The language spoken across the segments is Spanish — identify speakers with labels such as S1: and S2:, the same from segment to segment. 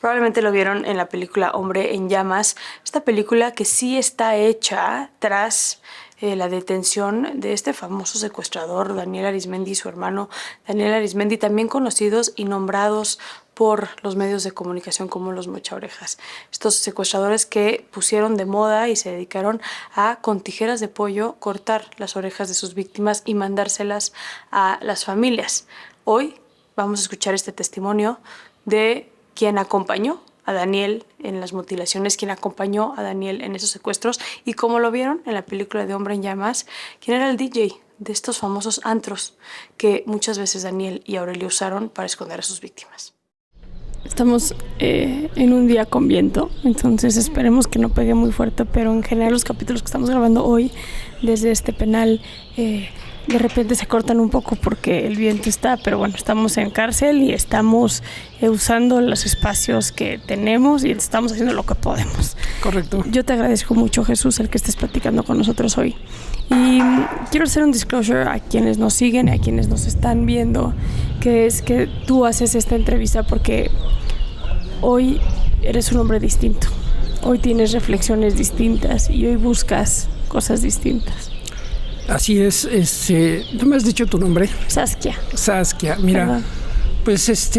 S1: Probablemente lo vieron en la película Hombre en Llamas, esta película que sí está hecha tras la detención de este famoso secuestrador, Daniel Arizmendi, y su hermano Daniel Arizmendi, también conocidos y nombrados por los medios de comunicación como los mochaorejas. Estos secuestradores que pusieron de moda y se dedicaron a, con tijeras de pollo, cortar las orejas de sus víctimas y mandárselas a las familias. Hoy vamos a escuchar este testimonio de quien acompañó a Daniel en las mutilaciones, quien acompañó a Daniel en esos secuestros, y como lo vieron en la película de Hombre en Llamas, quien era el DJ de estos famosos antros que muchas veces Daniel y Aurelio usaron para esconder a sus víctimas. Estamos en un día con viento, entonces esperemos que no pegue muy fuerte, pero en general los capítulos que estamos grabando hoy desde este penal de repente se cortan un poco porque el viento está, pero bueno, estamos en cárcel y estamos usando los espacios que tenemos y estamos haciendo lo que podemos.
S2: Correcto.
S1: Yo te agradezco mucho, Jesús, el que estés platicando con nosotros hoy. Y quiero hacer un disclosure a quienes nos siguen y a quienes nos están viendo, que es que tú haces esta entrevista porque hoy eres un hombre distinto. Hoy tienes reflexiones distintas y hoy buscas cosas distintas.
S2: Así es, ¿tú me has dicho tu nombre?
S1: Saskia,
S2: mira,
S1: perdón.
S2: Pues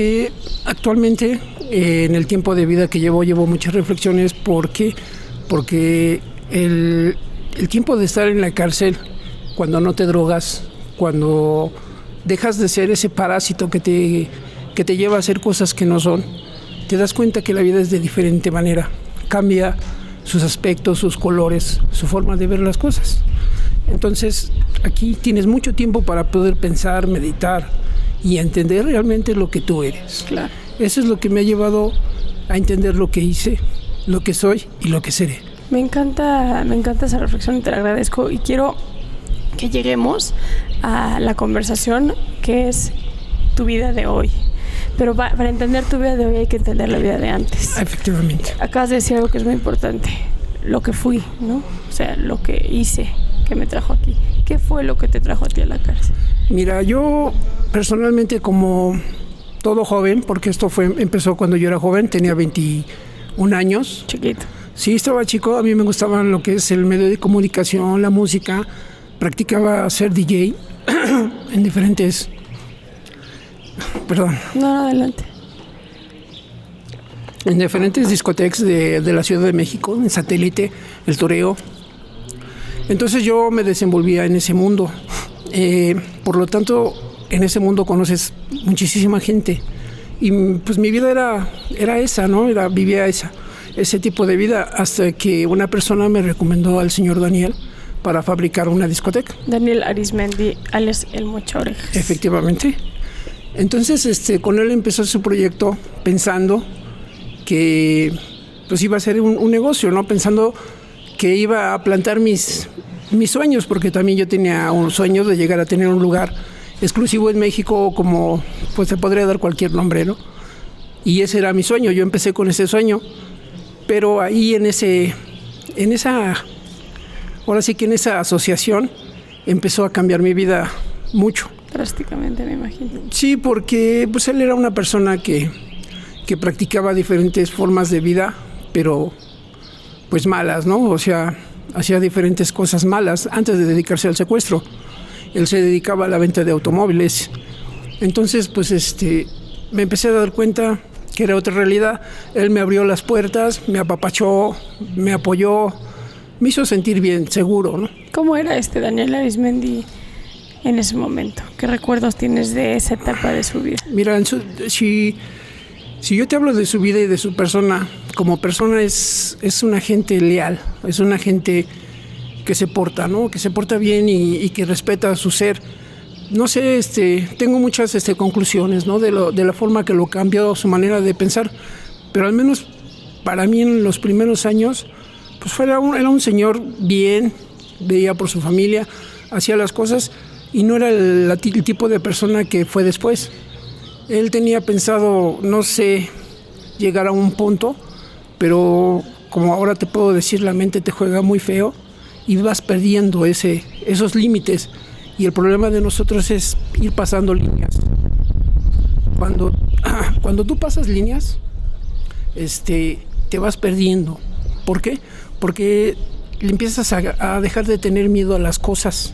S2: actualmente en el tiempo de vida que llevo muchas reflexiones porque el tiempo de estar en la cárcel, cuando no te drogas, cuando dejas de ser ese parásito que te lleva a hacer cosas que no son, te das cuenta que la vida es de diferente manera, cambia sus aspectos, sus colores, su forma de ver las cosas. Entonces, aquí tienes mucho tiempo para poder pensar, meditar y entender realmente lo que tú eres.
S1: Claro.
S2: Eso es lo que me ha llevado a entender lo que hice, lo que soy y lo que seré.
S1: Me encanta esa reflexión y te la agradezco. Y quiero que lleguemos a la conversación que es tu vida de hoy. Pero para entender tu vida de hoy hay que entender la vida de antes.
S2: Efectivamente.
S1: Acabas de decir algo que es muy importante. Lo que fui, ¿no? O sea, lo que hice que me trajo aquí. ¿Qué fue lo que te trajo a ti a la cárcel?
S2: Mira, yo personalmente, como todo joven, porque empezó cuando yo era joven, tenía 21 años.
S1: Chiquito.
S2: Sí, estaba chico, a mí me gustaba lo que es el medio de comunicación, la música. Practicaba ser DJ en diferentes... Perdón.
S1: No, adelante.
S2: En diferentes discotecas de la Ciudad de México, en Satélite, El Toreo. Entonces yo me desenvolvía en ese mundo. Por lo tanto, en ese mundo conoces muchísima gente. Y pues mi vida era esa, ¿no? Vivía ese tipo de vida hasta que una persona me recomendó al señor Daniel para fabricar una discoteca.
S1: Daniel Arizmendi, alias El Mochaorejas.
S2: Efectivamente. Entonces con él empezó su proyecto pensando que pues iba a ser un negocio, ¿no? Pensando que iba a plantar mis sueños, porque también yo tenía un sueño de llegar a tener un lugar exclusivo en México, como pues se podría dar cualquier nombre, ¿no? Y ese era mi sueño, yo empecé con ese sueño, pero ahí en esa asociación empezó a cambiar mi vida mucho.
S1: Drásticamente, me imagino.
S2: Sí, porque pues él era una persona que practicaba diferentes formas de vida, pero pues malas, ¿no? O sea, hacía diferentes cosas malas antes de dedicarse al secuestro. Él se dedicaba a la venta de automóviles. Entonces, pues me empecé a dar cuenta que era otra realidad. Él me abrió las puertas, me apapachó, me apoyó, me hizo sentir bien, seguro, ¿no?
S1: ¿Cómo era Daniel Arizmendi en ese momento? ¿Qué recuerdos tienes de esa etapa de su vida?
S2: Mira, si yo te hablo de su vida y de su persona, como persona es una gente leal, es una gente que se porta, ¿no? Que se porta bien y que respeta a su ser. No sé, tengo muchas conclusiones, ¿no? De la forma que lo cambió su manera de pensar, pero al menos para mí en los primeros años, pues era un señor bien, veía por su familia, hacía las cosas y no era el tipo de persona que fue después. Él tenía pensado, no sé, llegar a un punto, pero como ahora te puedo decir, la mente te juega muy feo y vas perdiendo esos límites. Y el problema de nosotros es ir pasando líneas. Cuando tú pasas líneas, te vas perdiendo. ¿Por qué? Porque le empiezas a dejar de tener miedo a las cosas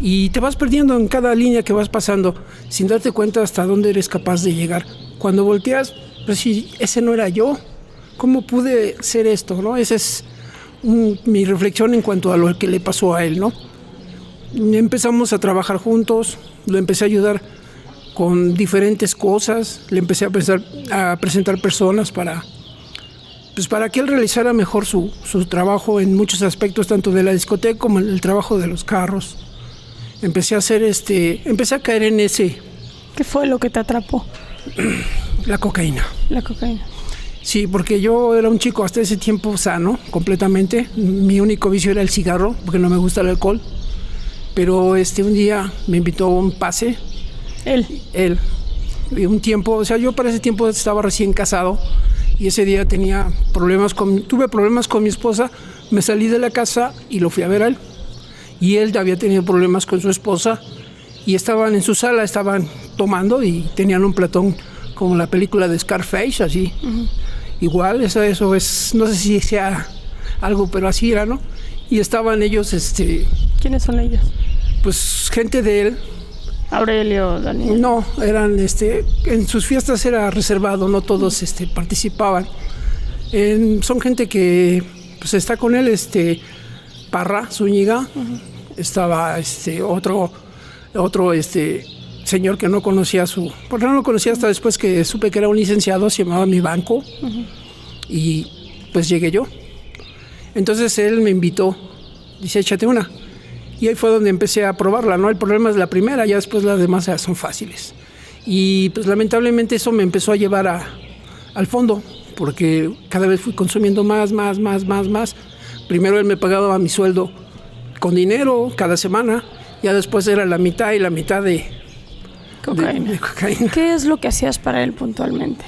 S2: y te vas perdiendo en cada línea que vas pasando sin darte cuenta hasta dónde eres capaz de llegar. Cuando volteas, pues sí, ese no era yo. ¿Cómo pude ser esto, no? Esa es mi reflexión en cuanto a lo que le pasó a él, ¿no? Empezamos a trabajar juntos, lo empecé a ayudar con diferentes cosas, le empecé a presentar personas para que él realizara mejor su trabajo en muchos aspectos, tanto de la discoteca como en el trabajo de los carros. Empecé a caer en ese...
S1: ¿Qué fue lo que te atrapó?
S2: La cocaína.
S1: La cocaína.
S2: Sí, porque yo era un chico hasta ese tiempo sano, completamente. Mi único vicio era el cigarro, porque no me gusta el alcohol. Pero un día me invitó a un pase. Él. Y un tiempo, o sea, yo para ese tiempo estaba recién casado y ese día tuve problemas con mi esposa. Me salí de la casa y lo fui a ver a él. Y él había tenido problemas con su esposa y estaban en su sala, estaban tomando y tenían un platón como la película de Scarface, así. Uh-huh. Igual, eso es, no sé si sea algo, pero así era, ¿no? Y estaban ellos,
S1: ¿Quiénes son ellos?
S2: Pues gente de él.
S1: Aurelio, Daniel.
S2: No, eran, en sus fiestas era reservado, no todos participaban. Son gente que, pues está con él, Parra, Zúñiga. Uh-huh. Estaba, otro, señor que no conocía porque no lo conocía hasta después que supe que era un licenciado, se llamaba Mi Banco. Uh-huh. Y pues llegué yo. Entonces él me invitó, dice, échate una. Y ahí fue donde empecé a probarla, ¿no? El problema es la primera, ya después las demás ya son fáciles. Y pues lamentablemente eso me empezó a llevar al fondo, porque cada vez fui consumiendo más. Primero él me pagaba mi sueldo con dinero cada semana, ya después era la mitad y la mitad de cocaína.
S1: ¿Qué es lo que hacías para él puntualmente?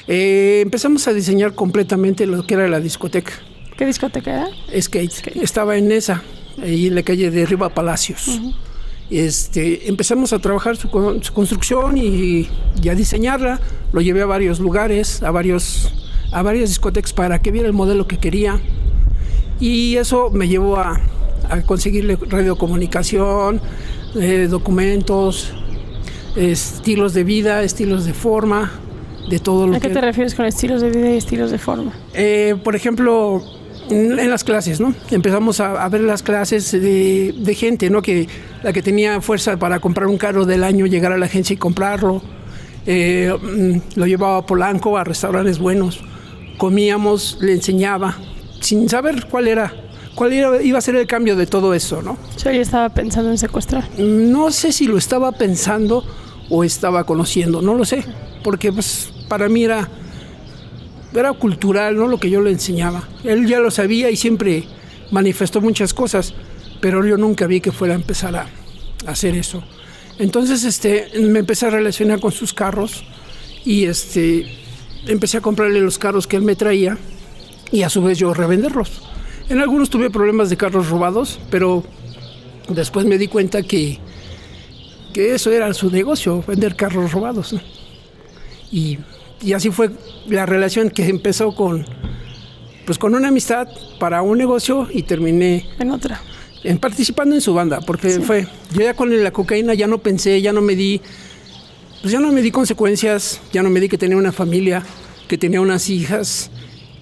S2: Empezamos a diseñar completamente lo que era la discoteca.
S1: ¿Qué discoteca era?
S2: Skate. Estaba en esa, ahí en la calle de Riva Palacios. Uh-huh. Empezamos a trabajar su construcción y a diseñarla. Lo llevé a varios lugares, a varias discotecas para que viera el modelo que quería. Y eso me llevó a conseguirle radiocomunicación, documentos, estilos de vida, estilos de forma, de todo lo que...
S1: ¿A qué te refieres con estilos de vida y estilos de forma?
S2: Por ejemplo, en las clases, ¿no? Empezamos a ver las clases de gente, ¿no? Que la que tenía fuerza para comprar un carro del año, llegar a la agencia y comprarlo. Lo llevaba a Polanco, a restaurantes buenos. Comíamos, le enseñaba, sin saber cuál iba a ser el cambio de todo eso, ¿no?
S1: ¿Yo ya estaba pensando en secuestrar?
S2: No sé si lo estaba pensando o estaba conociendo, no lo sé, porque pues para mí era cultural, ¿no? Lo que yo le enseñaba. Él ya lo sabía y siempre manifestó muchas cosas, pero yo nunca vi que fuera a empezar a hacer eso. Entonces me empecé a relacionar con sus carros y empecé a comprarle los carros que él me traía y a su vez yo revenderlos. En algunos tuve problemas de carros robados, pero después me di cuenta que eso era su negocio, vender carros robados, ¿no? Y así fue la relación que empezó con una amistad para un negocio y terminé
S1: en otra.
S2: Participando en su banda, porque sí. Yo ya con la cocaína ya no pensé, ya no me di consecuencias, ya no me di que tenía una familia, que tenía unas hijas,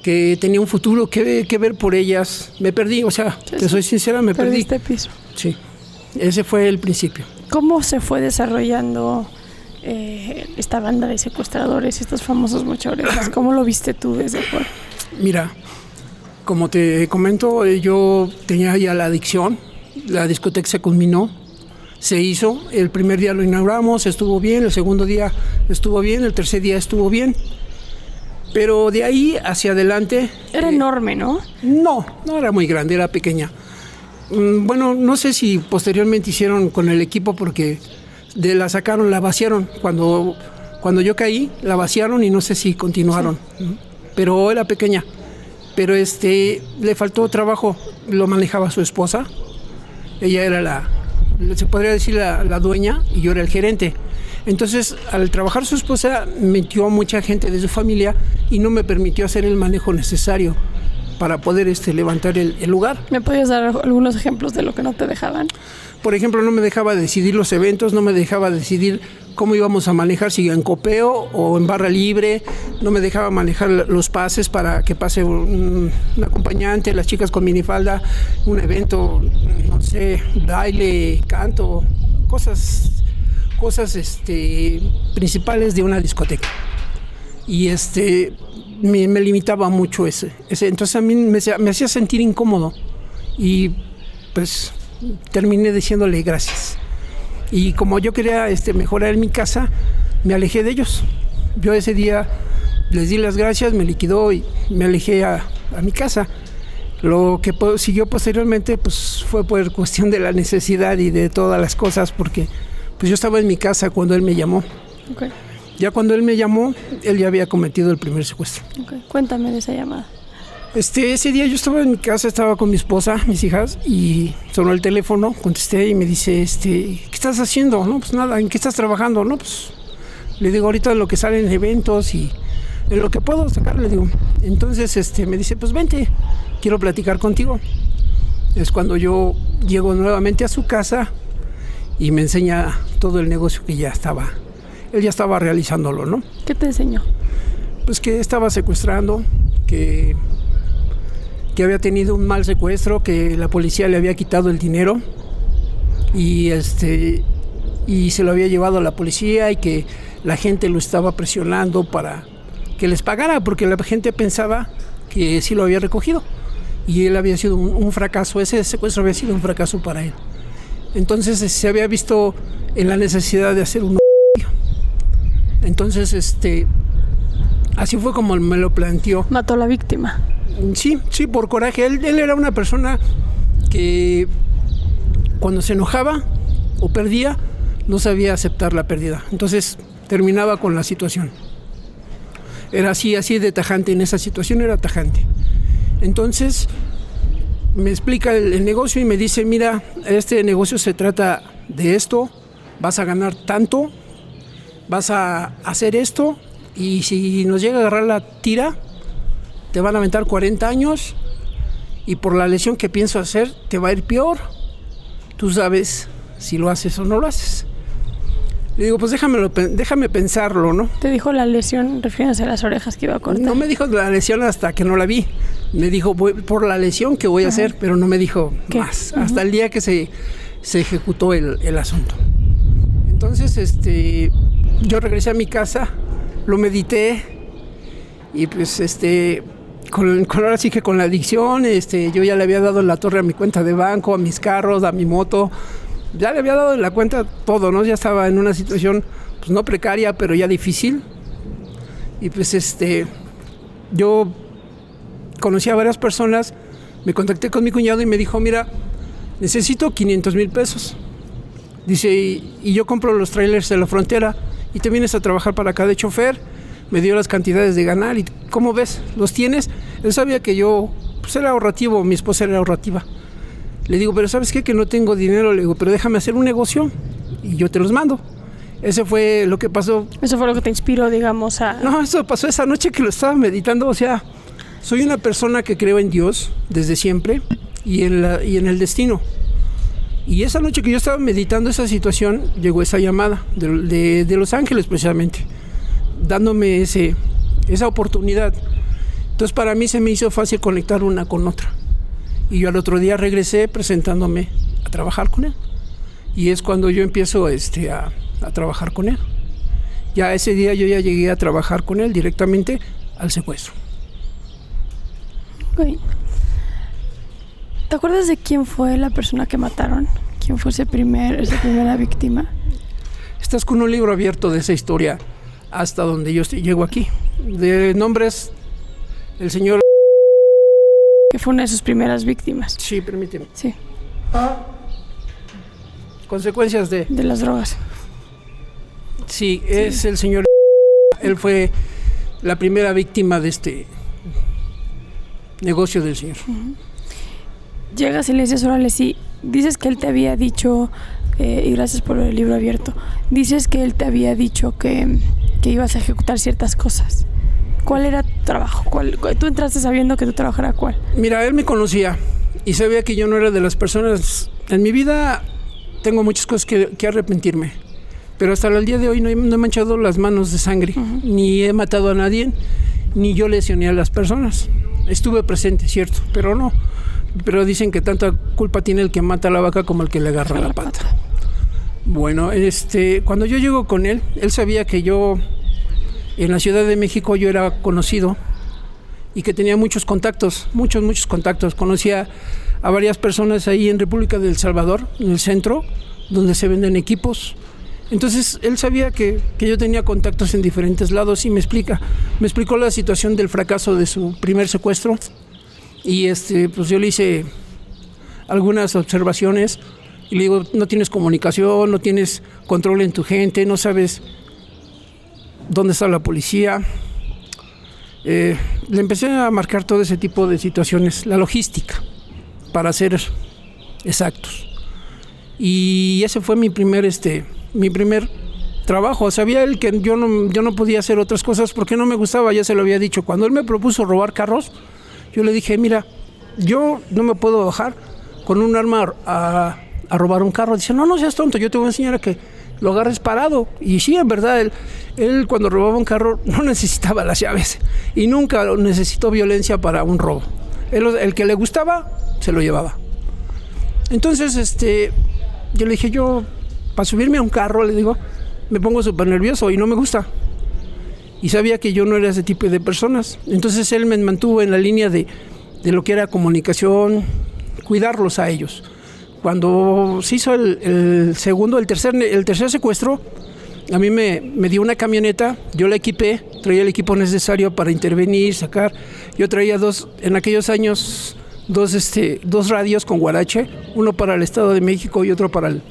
S2: que tenía un futuro que ver por ellas. Me perdí, o sea, sí, te soy sincera, me perdí.
S1: Perdiste piso.
S2: Sí, ese fue el principio.
S1: ¿Cómo se fue desarrollando esta banda de secuestradores, estos famosos Mocha Orejas? ¿Cómo lo viste tú desde afuera?
S2: Mira, como te comento, yo tenía ya la adicción, la discoteca se culminó, se hizo, el primer día lo inauguramos, estuvo bien, el segundo día estuvo bien, el tercer día estuvo bien, pero de ahí hacia adelante...
S1: Era enorme, ¿no?
S2: No era muy grande, era pequeña. Bueno, no sé si posteriormente hicieron con el equipo porque la sacaron, la vaciaron, cuando yo caí, la vaciaron y no sé si continuaron, sí. Pero era pequeña. Pero le faltó trabajo, lo manejaba su esposa, ella era se podría decir la dueña y yo era el gerente. Entonces, al trabajar su esposa, metió a mucha gente de su familia y no me permitió hacer el manejo necesario para poder levantar el lugar.
S1: ¿Me podías dar algunos ejemplos de lo que no te dejaban?
S2: Por ejemplo, no me dejaba decidir los eventos, no me dejaba decidir cómo íbamos a manejar, si en copeo o en barra libre, no me dejaba manejar los pases para que pase un acompañante, las chicas con minifalda, un evento, no sé, baile, canto, cosas principales de una discoteca. Y me limitaba mucho ese. Entonces a mí me hacía sentir incómodo y pues terminé diciéndole gracias. Y como yo quería mejorar en mi casa, me alejé de ellos. Yo ese día les di las gracias, me liquidó y me alejé a mi casa. Lo que siguió posteriormente pues fue por cuestión de la necesidad y de todas las cosas, porque pues yo estaba en mi casa cuando él me llamó.
S1: Okay.
S2: Ya cuando él me llamó, él ya había cometido el primer secuestro.
S1: Okay. Cuéntame de esa llamada.
S2: Ese día yo estaba en mi casa, estaba con mi esposa, mis hijas, y sonó el teléfono, contesté y me dice, ¿qué estás haciendo? No, pues nada, ¿en qué estás trabajando? No, pues le digo, ahorita en lo que salen eventos y en lo que puedo sacar, le digo. Entonces me dice, pues vente, quiero platicar contigo. Es cuando yo llego nuevamente a su casa y me enseña todo el negocio que él ya estaba realizándolo, ¿no?
S1: ¿Qué te enseñó?
S2: Pues que estaba secuestrando, que había tenido un mal secuestro, que la policía le había quitado el dinero y se lo había llevado a la policía y que la gente lo estaba presionando para que les pagara, porque la gente pensaba que sí lo había recogido y él había sido un fracaso, ese secuestro había sido un fracaso para él. Entonces se había visto en la necesidad de hacer un... Entonces así fue como me lo planteó.
S1: ¿Mató a la víctima?
S2: Sí, por coraje. Él era una persona que cuando se enojaba o perdía, no sabía aceptar la pérdida. Entonces terminaba con la situación. Era así de tajante, en esa situación era tajante. Entonces me explica el negocio y me dice, mira, este negocio se trata de esto, vas a ganar tanto, vas a hacer esto y si nos llega a agarrar la tira, te van a aventar 40 años y por la lesión que pienso hacer te va a ir peor. Tú sabes si lo haces o no lo haces. Le digo, pues déjame pensarlo, ¿no?
S1: ¿Te dijo la lesión refiriéndose a las orejas que iba a cortar?
S2: No me dijo la lesión hasta que no la vi. Me dijo por la lesión que voy a hacer, pero no me dijo ¿qué? Más. Hasta el día que se ejecutó el asunto. Entonces, yo regresé a mi casa, lo medité y pues ahora sí que con la adicción, yo ya le había dado la torre a mi cuenta de banco, a mis carros, a mi moto, ya le había dado en la cuenta todo, ¿no? Ya estaba en una situación, pues no precaria, pero ya difícil. Y pues yo conocí a varias personas, me contacté con mi cuñado y me dijo, mira, necesito 500,000 pesos. Dice, y yo compro los trailers de la frontera y te vienes a trabajar para acá de chofer. Me dio las cantidades de ganar y ¿cómo ves? ¿Los tienes? Él sabía que yo pues era ahorrativo, mi esposa era ahorrativa. Le digo, pero ¿sabes qué? Que no tengo dinero. Le digo, pero déjame hacer un negocio y yo te los mando. Ese fue lo que pasó.
S1: ¿Eso fue lo que te inspiró, digamos, a...?
S2: No, eso pasó esa noche que lo estaba meditando. O sea, soy una persona que creo en Dios desde siempre y en el destino. Y esa noche que yo estaba meditando esa situación, llegó esa llamada de Los Ángeles precisamente, dándome esa oportunidad. Entonces para mí se me hizo fácil conectar una con otra. Y yo al otro día regresé presentándome a trabajar con él. Y es cuando yo empiezo a trabajar con él. Ya ese día yo ya llegué a trabajar con él directamente al secuestro.
S1: Okay. ¿Te acuerdas de quién fue la persona que mataron? ¿Quién fue esa primera víctima?
S2: Estás con un libro abierto de esa historia hasta donde yo llego aquí. De nombres, el señor...
S1: Que fue una de sus primeras víctimas.
S2: Sí, permíteme.
S1: Sí.
S2: Consecuencias de...
S1: De las drogas.
S2: Sí, es el señor... Él fue la primera víctima de este negocio del señor.
S1: Llegas y le dices, órale, sí, dices que él te había dicho y gracias por el libro abierto. Dices que él te había dicho que ibas a ejecutar ciertas cosas. ¿Cuál era tu trabajo? ¿Tú entraste sabiendo que tu trabajo era cuál?
S2: Mira, él me conocía y sabía que yo no era de las personas... En mi vida tengo muchas cosas que arrepentirme, pero hasta el día de hoy no he manchado las manos de sangre, ni he matado a nadie, ni yo lesioné a las personas. Estuve presente, cierto, pero no. Pero dicen que tanta culpa tiene el que mata a la vaca como el que le agarra la pata. Bueno, cuando yo llego con él, él sabía que yo en la Ciudad de México yo era conocido y que tenía muchos contactos. Conocía a varias personas ahí en República del Salvador, en el centro, donde se venden equipos. Entonces él sabía que yo tenía contactos en diferentes lados y me explicó la situación del fracaso de su primer secuestro y pues yo le hice algunas observaciones y le digo, no tienes comunicación, no tienes control en tu gente, no sabes dónde está la policía. Le empecé a marcar todo ese tipo de situaciones, la logística, para ser exactos. Y ese fue mi primer trabajo. Sabía él que yo no podía hacer otras cosas porque no me gustaba, ya se lo había dicho. Cuando él me propuso robar carros, yo le dije, mira, yo no me puedo bajar con un arma a robar un carro. Dice, no seas tonto, yo te voy a enseñar a que lo agarres parado. Y sí, en verdad, él cuando robaba un carro no necesitaba las llaves y nunca necesitó violencia para un robo. El que le gustaba, se lo llevaba. Entonces, yo le dije, para subirme a un carro, le digo, me pongo súper nervioso y no me gusta. Y sabía que yo no era ese tipo de personas. Entonces él me mantuvo en la línea de lo que era comunicación, cuidarlos a ellos. Cuando se hizo el tercer secuestro, a mí me dio una camioneta, yo la equipé, traía el equipo necesario para intervenir, sacar. Yo traía en aquellos años, dos radios con guarache, uno para el Estado de México y otro para el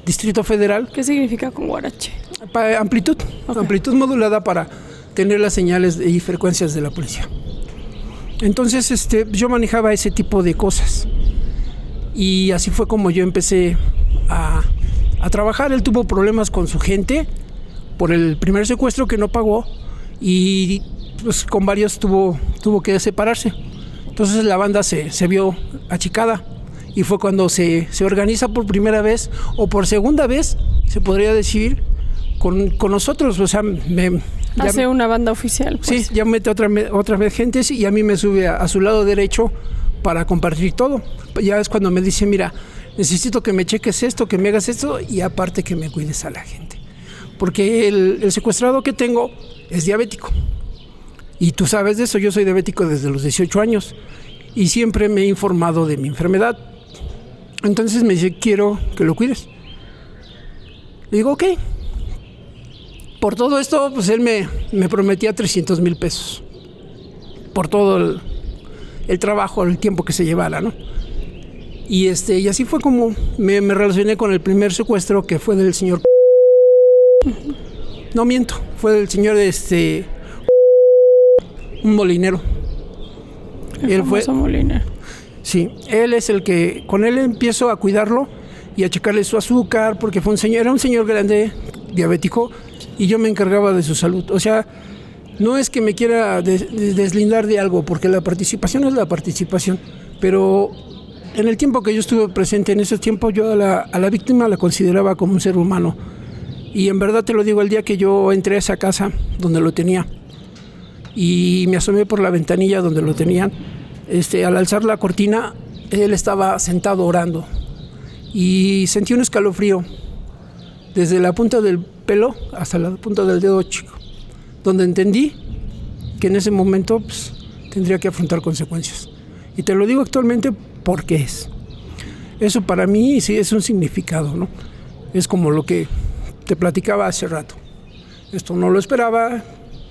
S2: Distrito Federal.
S1: ¿Qué significa con guarache?
S2: Amplitud, okay. Amplitud modulada para tener las señales y frecuencias de la policía. Entonces, yo manejaba ese tipo de cosas. Y así fue como yo empecé a trabajar. Él tuvo problemas con su gente por el primer secuestro que no pagó y pues con varios tuvo que separarse. Entonces la banda se vio achicada y fue cuando se organiza por primera vez o por segunda vez, se podría decir, con nosotros. O sea,
S1: hace una banda oficial. Pues.
S2: Sí, ya mete otra vez gente y a mí me sube a su lado derecho para compartir todo. Ya es cuando me dice, mira, necesito que me cheques esto, que me hagas esto y aparte que me cuides a la gente. Porque el secuestrado que tengo es diabético. Y tú sabes de eso, yo soy diabético desde los 18 años y siempre me he informado de mi enfermedad. Entonces me dice, quiero que lo cuides. Le digo, ok. Por todo esto, pues él me prometía 300,000 pesos. Por todo el trabajo, el tiempo que se llevara, ¿no? Y así fue como me relacioné con el primer secuestro, que fue del señor... No miento, fue del señor un molinero.
S1: Él fue molinero.
S2: Sí, él es el que, con él empiezo a cuidarlo y a checarle su azúcar, porque era un señor grande, diabético, y yo me encargaba de su salud. O sea, no es que me quiera deslindar de algo, porque la participación es la participación, pero en el tiempo que yo estuve presente, en ese tiempo yo a la víctima la consideraba como un ser humano. Y en verdad te lo digo, el día que yo entré a esa casa donde lo tenía y me asomé por la ventanilla donde lo tenían, al alzar la cortina, él estaba sentado orando y sentí un escalofrío desde la punta del pelo hasta la punta del dedo chico, donde entendí que en ese momento pues, tendría que afrontar consecuencias. Y te lo digo actualmente porque es. Eso para mí sí es un significado, ¿no? Es como lo que te platicaba hace rato. Esto no lo esperaba,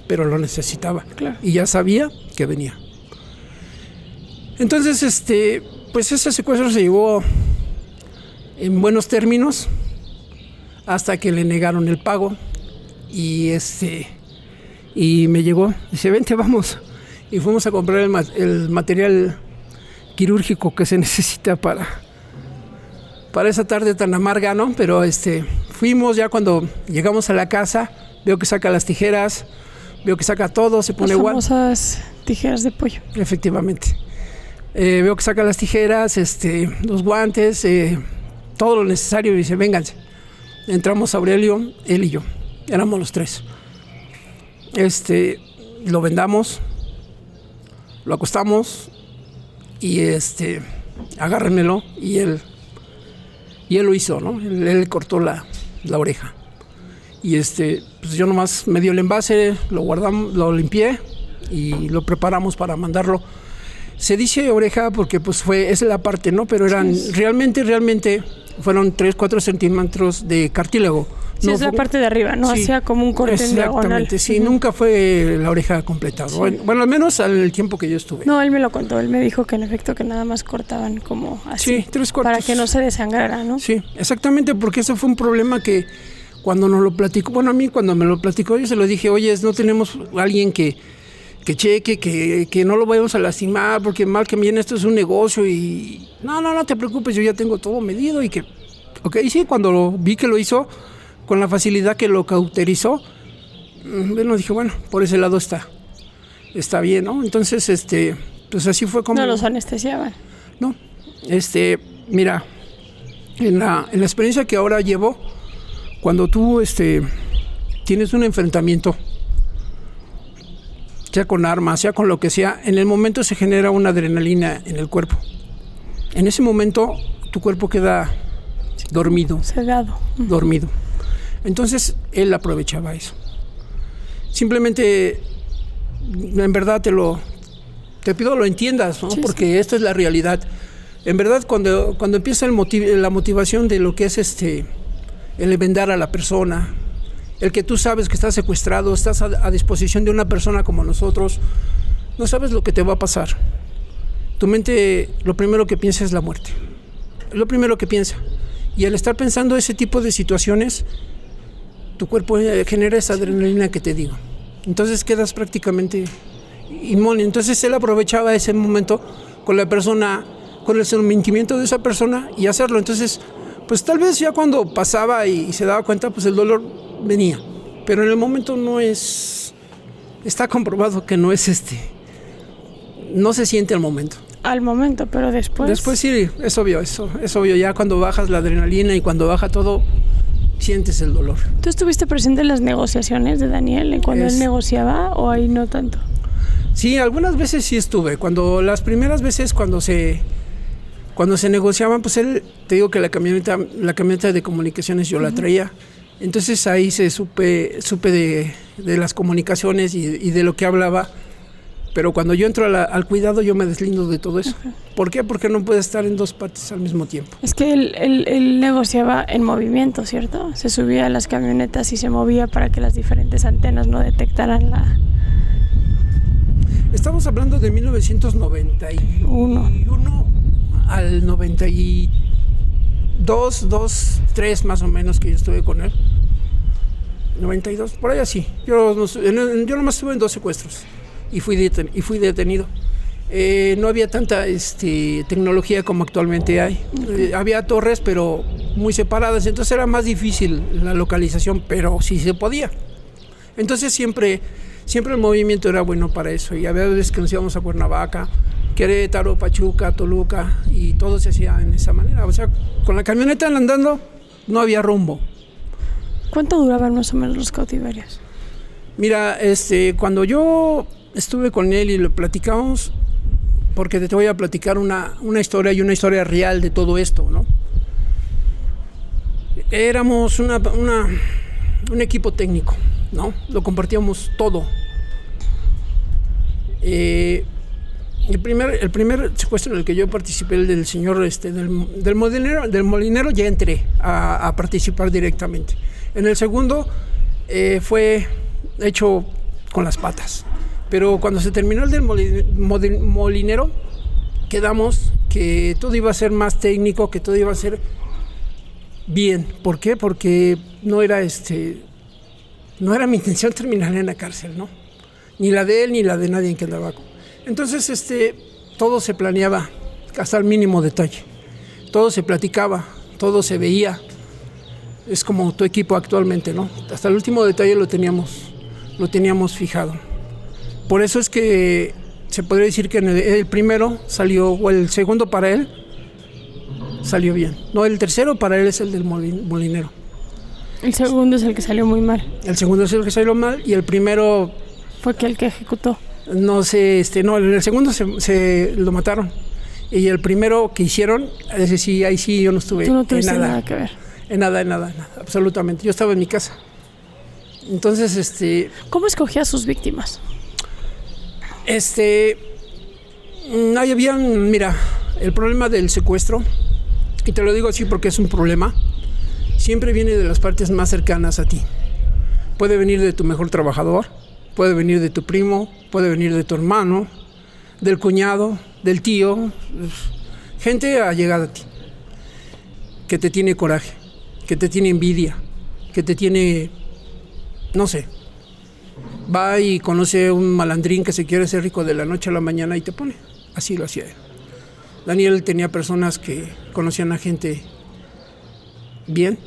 S2: pero lo necesitaba.
S1: Claro.
S2: Y ya sabía que venía. Entonces, pues ese secuestro se llevó en buenos términos hasta que le negaron el pago y me llegó, dice, vente, vamos. Y fuimos a comprar el material quirúrgico que se necesita para esa tarde tan amarga, ¿no? Pero fuimos ya cuando llegamos a la casa, veo que saca las tijeras, veo que saca todo, se pone igual.
S1: Las famosas tijeras de pollo.
S2: Efectivamente. Veo que saca las tijeras, los guantes, todo lo necesario y dice, vénganse. Entramos Aurelio, él y yo, éramos los tres. Lo vendamos, lo acostamos y agárrenmelo y él lo hizo, ¿no? Él cortó la oreja. Y pues yo nomás me dio el envase, lo guardamos, lo limpié y lo preparamos para mandarlo. Se dice oreja porque pues es la parte, ¿no? Pero eran realmente fueron 3-4 centímetros de cartílago.
S1: Sí, no es la parte de arriba, ¿no? Sí, hacía como un corte en diagonal.
S2: Exactamente, sí, nunca fue la oreja completa. Sí. Bueno, al menos al tiempo que yo estuve.
S1: No, él me lo contó, él me dijo que en efecto que nada más cortaban como así.
S2: Sí, 3 cortes.
S1: Para que no se desangrara, ¿no?
S2: Sí, exactamente, porque eso fue un problema que cuando nos lo platicó, bueno, a mí cuando me lo platicó yo se lo dije, oye, no tenemos alguien que cheque, que no lo vayamos a lastimar, porque mal que bien esto es un negocio y no te preocupes, yo ya tengo todo medido y que, ok, sí, cuando vi que lo hizo, con la facilidad que lo cauterizó, bueno, dije, bueno, por ese lado está bien, ¿no? Entonces, pues así fue como...
S1: ¿No los anestesiaban?
S2: No, mira, en la experiencia que ahora llevo, cuando tú, tienes un enfrentamiento, sea con armas, sea con lo que sea, en el momento se genera una adrenalina en el cuerpo. En ese momento tu cuerpo queda dormido.
S1: Sedado.
S2: Dormido. Entonces él aprovechaba eso. Simplemente, en verdad te pido lo entiendas, ¿no? Sí, porque esta es la realidad. En verdad, cuando empieza la motivación de lo que es el vendar a la persona, el que tú sabes que estás secuestrado, estás a disposición de una persona como nosotros, no sabes lo que te va a pasar. Tu mente, lo primero que piensa es la muerte. Es lo primero que piensa. Y al estar pensando ese tipo de situaciones, tu cuerpo genera esa adrenalina que te digo. Entonces quedas prácticamente inmune. Entonces él aprovechaba ese momento con la persona, con el sometimiento de esa persona y hacerlo. Entonces, pues tal vez ya cuando pasaba y se daba cuenta, pues el dolor venía. Pero en el momento está comprobado que no es no se siente al momento.
S1: Al momento, pero después...
S2: Después sí, es obvio, es obvio. Ya cuando bajas la adrenalina y cuando baja todo, sientes el dolor.
S1: ¿Tú estuviste presente en las negociaciones de Daniel cuando él negociaba o ahí no tanto?
S2: Sí, algunas veces sí estuve. Las primeras veces cuando se negociaban, pues él, te digo que la camioneta de comunicaciones yo la traía. Entonces ahí supe de las comunicaciones y de lo que hablaba. Pero cuando yo entro al cuidado, yo me deslindo de todo eso. Uh-huh. ¿Por qué? Porque no puede estar en dos partes al mismo tiempo.
S1: Es que él negociaba en movimiento, ¿cierto? Se subía a las camionetas y se movía para que las diferentes antenas no detectaran la...
S2: Estamos hablando de 1991 al 92, 3 más o menos que yo estuve con él. 92, por ahí así. Yo nomás estuve en 2 secuestros. Y fui detenido. No había tanta tecnología como actualmente hay. Había torres, pero muy separadas, entonces era más difícil la localización, pero sí se podía. Entonces siempre el movimiento era bueno para eso. Y había veces que nos íbamos a Cuernavaca, Querétaro, Pachuca, Toluca, y todo se hacía en esa manera. O sea, con la camioneta andando no había rumbo.
S1: ¿Cuánto duraban más o menos los cautiverios?
S2: Mira, cuando yo estuve con él y lo platicamos, porque te voy a platicar una historia y una historia real de todo esto, ¿no? Éramos un equipo técnico, ¿no? Lo compartíamos todo. El primer secuestro en el que yo participé, el del señor del molinero, ya entré a participar directamente. En el segundo fue hecho con las patas. Pero cuando se terminó el del molinero, quedamos que todo iba a ser más técnico, que todo iba a ser bien. ¿Por qué? Porque no era mi intención terminar en la cárcel, ¿no? Ni la de él, ni la de nadie en que andaba. Entonces, todo se planeaba hasta el mínimo detalle. Todo se platicaba, todo se veía. Es como tu equipo actualmente, ¿no? Hasta el último detalle lo teníamos fijado. Por eso es que se podría decir que el primero salió, o el segundo para él, salió bien. No, el tercero para él es el del molinero.
S1: El segundo es el que salió muy mal.
S2: El segundo es el que salió mal y el primero...
S1: Fue el que ejecutó.
S2: No sé, no, en el segundo se lo mataron. Y el primero que hicieron, ese sí, ahí sí yo no estuve.
S1: Tú no tuviste nada que ver.
S2: En nada, absolutamente. Yo estaba en mi casa. Entonces,
S1: ¿Cómo escogía a sus víctimas?
S2: Ahí habían, mira, el problema del secuestro, y te lo digo así porque es un problema, siempre viene de las partes más cercanas a ti. Puede venir de tu mejor trabajador, puede venir de tu primo, puede venir de tu hermano, del cuñado, del tío, gente allegada a ti, que te tiene coraje, que te tiene envidia, que te tiene, no sé, va y conoce a un malandrín que se quiere hacer rico de la noche a la mañana y te pone. Así lo hacía él. Daniel tenía personas que conocían a gente bien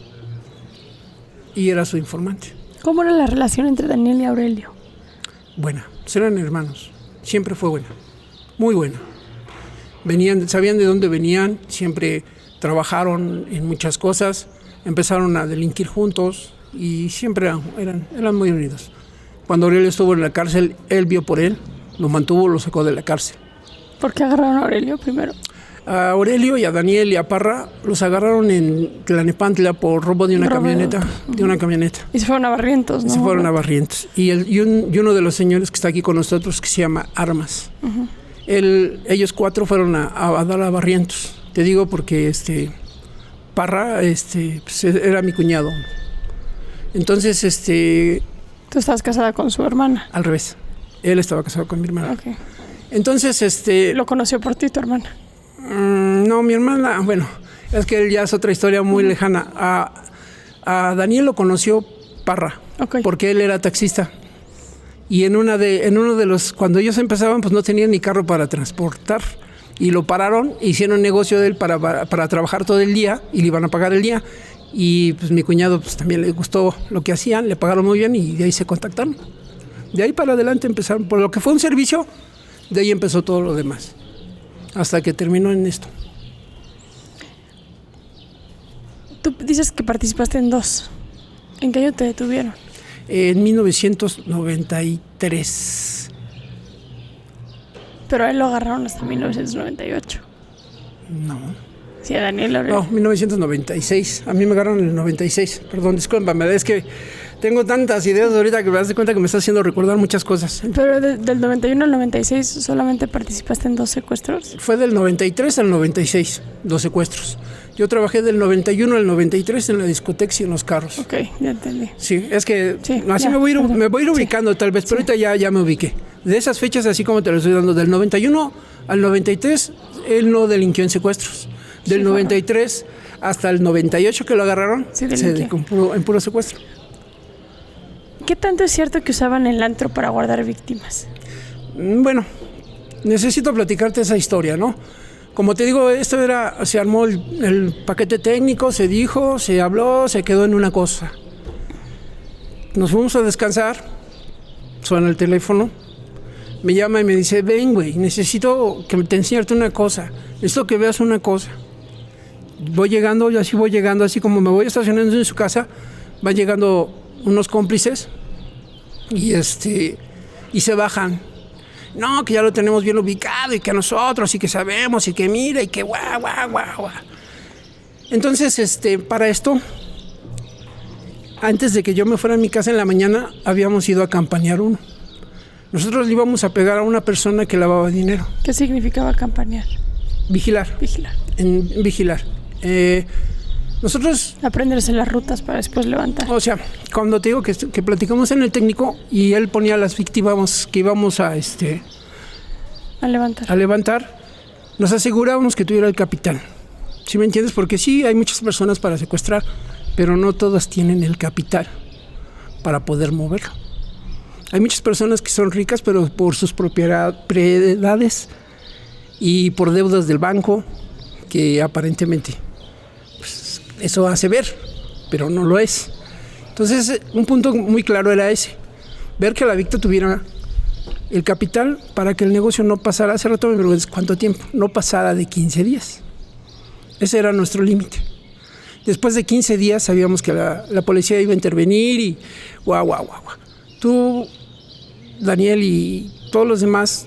S2: y era su informante.
S1: ¿Cómo era la relación entre Daniel y Aurelio?
S2: Buena, eran hermanos, siempre fue buena, muy buena. Sabían de dónde venían, siempre trabajaron en muchas cosas, empezaron a delinquir juntos y siempre eran muy unidos. Cuando Aurelio estuvo en la cárcel, él vio por él, lo mantuvo, lo sacó de la cárcel.
S1: ¿Por qué agarraron a Aurelio primero?
S2: A Aurelio y a Daniel y a Parra los agarraron en Tlalnepantla por robo de una camioneta.
S1: Y se fueron a Barrientos, ¿no?
S2: Se fueron a Barrientos. Y uno de los señores que está aquí con nosotros, que se llama Armas. Uh-huh. Ellos 4 fueron a dar a Barrientos. Te digo porque Parra pues era mi cuñado. Entonces,
S1: ¿Tú estabas casada con su hermana?
S2: Al revés. Él estaba casado con mi hermana.
S1: Okay.
S2: Entonces,
S1: ¿Lo conoció por ti, tu hermana?
S2: No, mi hermana, bueno, es que él ya es otra historia muy lejana. A Daniel lo conoció Parra, okay, porque él era taxista. Y en uno de los, cuando ellos empezaban, pues no tenían ni carro para transportar. Y lo pararon, hicieron negocio de él para trabajar todo el día y le iban a pagar el día. Y pues mi cuñado pues también le gustó lo que hacían, le pagaron muy bien y de ahí se contactaron. De ahí para adelante empezaron, por lo que fue un servicio, de ahí empezó todo lo demás. Hasta que terminó en esto.
S1: Tú dices que participaste en 2. ¿En qué año te detuvieron?
S2: En 1993.
S1: Pero a él lo agarraron hasta 1998.
S2: No.
S1: Sí, a Daniel Aurelio.
S2: No, 1996. A mí me agarraron en el 96. Perdón, discúlpame, es que tengo tantas ideas ahorita que me das cuenta que me está haciendo recordar muchas cosas.
S1: Pero del 91 al 96 solamente participaste en 2 secuestros.
S2: Fue del 93 al 96, 2 secuestros. Yo trabajé del 91 al 93 en la discoteca y en los carros.
S1: Ok, ya entendí.
S2: Sí, es que
S1: sí,
S2: así
S1: ya,
S2: me voy a ir ubicando, sí, tal vez, pero ahorita ya me ubiqué. De esas fechas, así como te lo estoy dando, del 91 al 93, él no delinquió en secuestros. Del 93 hasta el 98 que lo agarraron,
S1: sí,
S2: en puro secuestro.
S1: ¿Qué tanto es cierto que usaban el antro para guardar víctimas?
S2: Bueno, necesito platicarte esa historia, ¿no? Como te digo, se armó el paquete técnico, se dijo, se habló, se quedó en una cosa. Nos fuimos a descansar, suena el teléfono, me llama y me dice, ven, güey, necesito que te enseñarte una cosa, necesito que veas una cosa. Voy llegando, así como me voy estacionando en su casa, van llegando unos cómplices y se bajan. No, que ya lo tenemos bien ubicado y que nosotros y que sabemos y que mira y que guau. Entonces, para esto, antes de que yo me fuera a mi casa en la mañana, habíamos ido a campanear uno. Nosotros le íbamos a pegar a una persona que lavaba dinero.
S1: ¿Qué significaba campanear?
S2: Vigilar. Vigilar. Nosotros...
S1: Aprenderse las rutas para después levantar.
S2: O sea, cuando te digo que platicamos en el técnico y él ponía las víctimas que íbamos a levantar, nos asegurábamos que tuviera el capital. ¿Sí me entiendes? Porque sí, hay muchas personas para secuestrar, pero no todas tienen el capital para poder moverlo. Hay muchas personas que son ricas, pero por sus propiedades y por deudas del banco, que aparentemente eso hace ver, pero no lo es. Entonces, un punto muy claro era ese, ver que la Victa tuviera el capital para que el negocio no pasara, hace rato me preguntas cuánto tiempo, no pasara de 15 días. Ese era nuestro límite. Después de 15 días sabíamos que la policía iba a intervenir y guau. Tú, Daniel y todos los demás,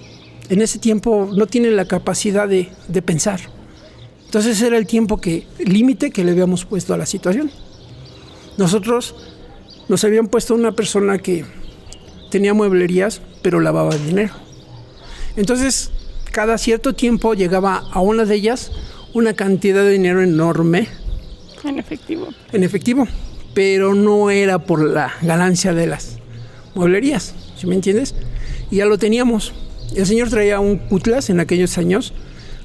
S2: en ese tiempo no tienen la capacidad de pensar. Entonces era el tiempo límite que le habíamos puesto a la situación. Nosotros nos habían puesto una persona que tenía mueblerías, pero lavaba dinero. Entonces, cada cierto tiempo llegaba a una de ellas una cantidad de dinero enorme.
S1: En efectivo.
S2: En efectivo, pero no era por la ganancia de las mueblerías, ¿sí me entiendes? Y ya lo teníamos. El señor traía un Cutlass en aquellos años,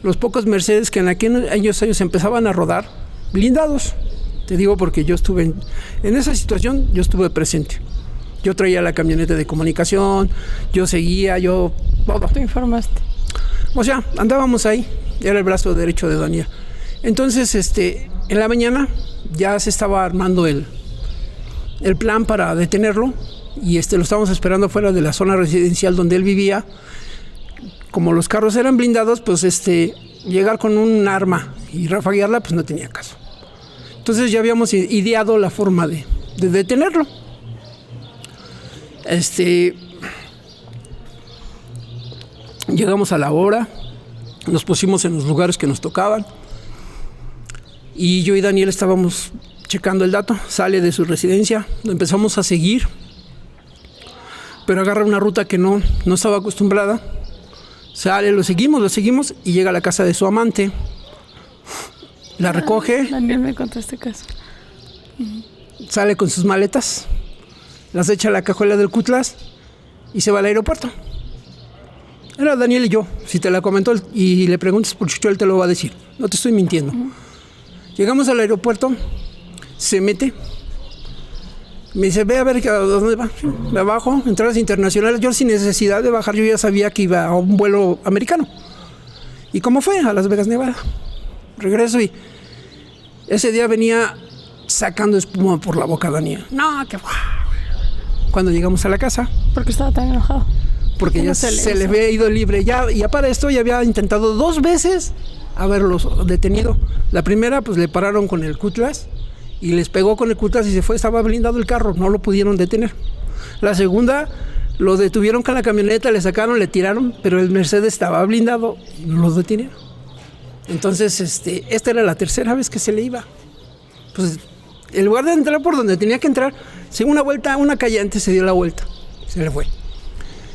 S2: los pocos Mercedes que en aquellos años empezaban a rodar, blindados. Te digo porque yo estuve en esa situación, yo estuve presente. Yo traía la camioneta de comunicación, yo seguía, todo.
S1: ¿Te informaste?
S2: O sea, andábamos ahí, era el brazo derecho de Daniel. Entonces, en la mañana ya se estaba armando el plan para detenerlo y lo estábamos esperando fuera de la zona residencial donde él vivía. Como los carros eran blindados, pues llegar con un arma y rafaguearla, pues no tenía caso. Entonces ya habíamos ideado la forma de detenerlo. Llegamos a la hora, nos pusimos en los lugares que nos tocaban y yo y Daniel estábamos checando el dato. Sale de su residencia, lo empezamos a seguir, pero agarra una ruta que no estaba acostumbrada. Sale, lo seguimos y llega a la casa de su amante. La recoge.
S1: Daniel me contó este caso.
S2: Sale con sus maletas, las echa a la cajuela del Cutlass y se va al aeropuerto. Era Daniel y yo. Si te la comentó y le preguntas por Chucho, él te lo va a decir. No te estoy mintiendo. Llegamos al aeropuerto, se mete, me dice, ve a ver a dónde va. Me abajo, entradas internacionales. Yo sin necesidad de bajar, yo ya sabía que iba a un vuelo americano. ¿Y cómo fue? A Las Vegas, Nevada. Regreso y ese día venía sacando espuma por la boca Daniel. No, que cuando llegamos a la casa.
S1: ¿Por qué estaba tan enojado?
S2: Porque ya se le había ido libre. Y para esto ya había intentado 2 veces haberlos detenido. La primera, pues le pararon con el Cutlass y les pegó con el Cutlass y se fue. Estaba blindado el carro, no lo pudieron detener. La segunda, lo detuvieron con la camioneta, le sacaron, le tiraron, pero el Mercedes estaba blindado y no los detenieron. Entonces, esta era la tercera vez que se le iba. Pues, en lugar de entrar por donde tenía que entrar, según una vuelta, una calle antes se dio la vuelta. Se le fue.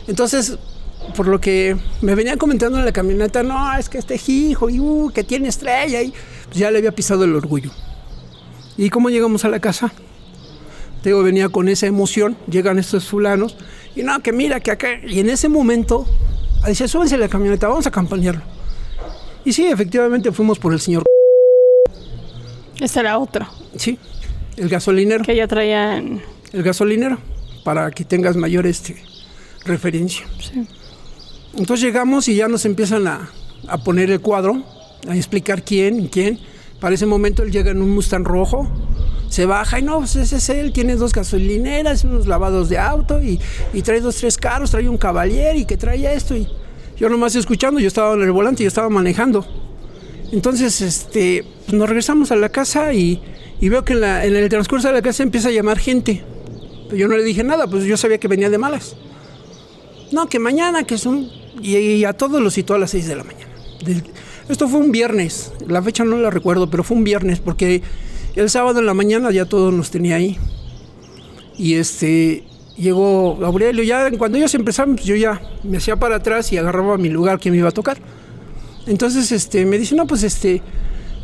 S2: Entonces, por lo que me venían comentando en la camioneta, no, es que hijo, que tiene estrella, y pues ya le había pisado el orgullo. ¿Y cómo llegamos a la casa? Te digo, venía con esa emoción, llegan estos fulanos, y no, que mira, que acá, y en ese momento, dice, súbense a la camioneta, vamos a campanearlo. Y sí, efectivamente fuimos por el señor.
S1: Ese era otro.
S2: Sí, el gasolinero.
S1: Que ya traían.
S2: El gasolinero, para que tengas mayor referencia.
S1: Sí.
S2: Entonces llegamos y ya nos empiezan a poner el cuadro, a explicar quién. Para ese momento él llega en un Mustang rojo, se baja y no, pues ese es él, tiene 2 gasolineras, unos lavados de auto y trae 2, 3 carros, trae un Cavalier y que trae esto. Y yo nomás escuchando, yo estaba en el volante, yo estaba manejando. Entonces nos regresamos a la casa y veo que en el transcurso de la casa empieza a llamar gente. Pero yo no le dije nada, pues yo sabía que venía de malas. No, que mañana, que son... Y a todos los citó a las 6 de la mañana. Esto fue un viernes, la fecha no la recuerdo, pero fue un viernes, porque el sábado en la mañana ya todos nos tenía ahí. Y llegó Aurelio, ya cuando ellos empezaron, pues yo ya me hacía para atrás y agarraba mi lugar que me iba a tocar. Entonces me dice, no, pues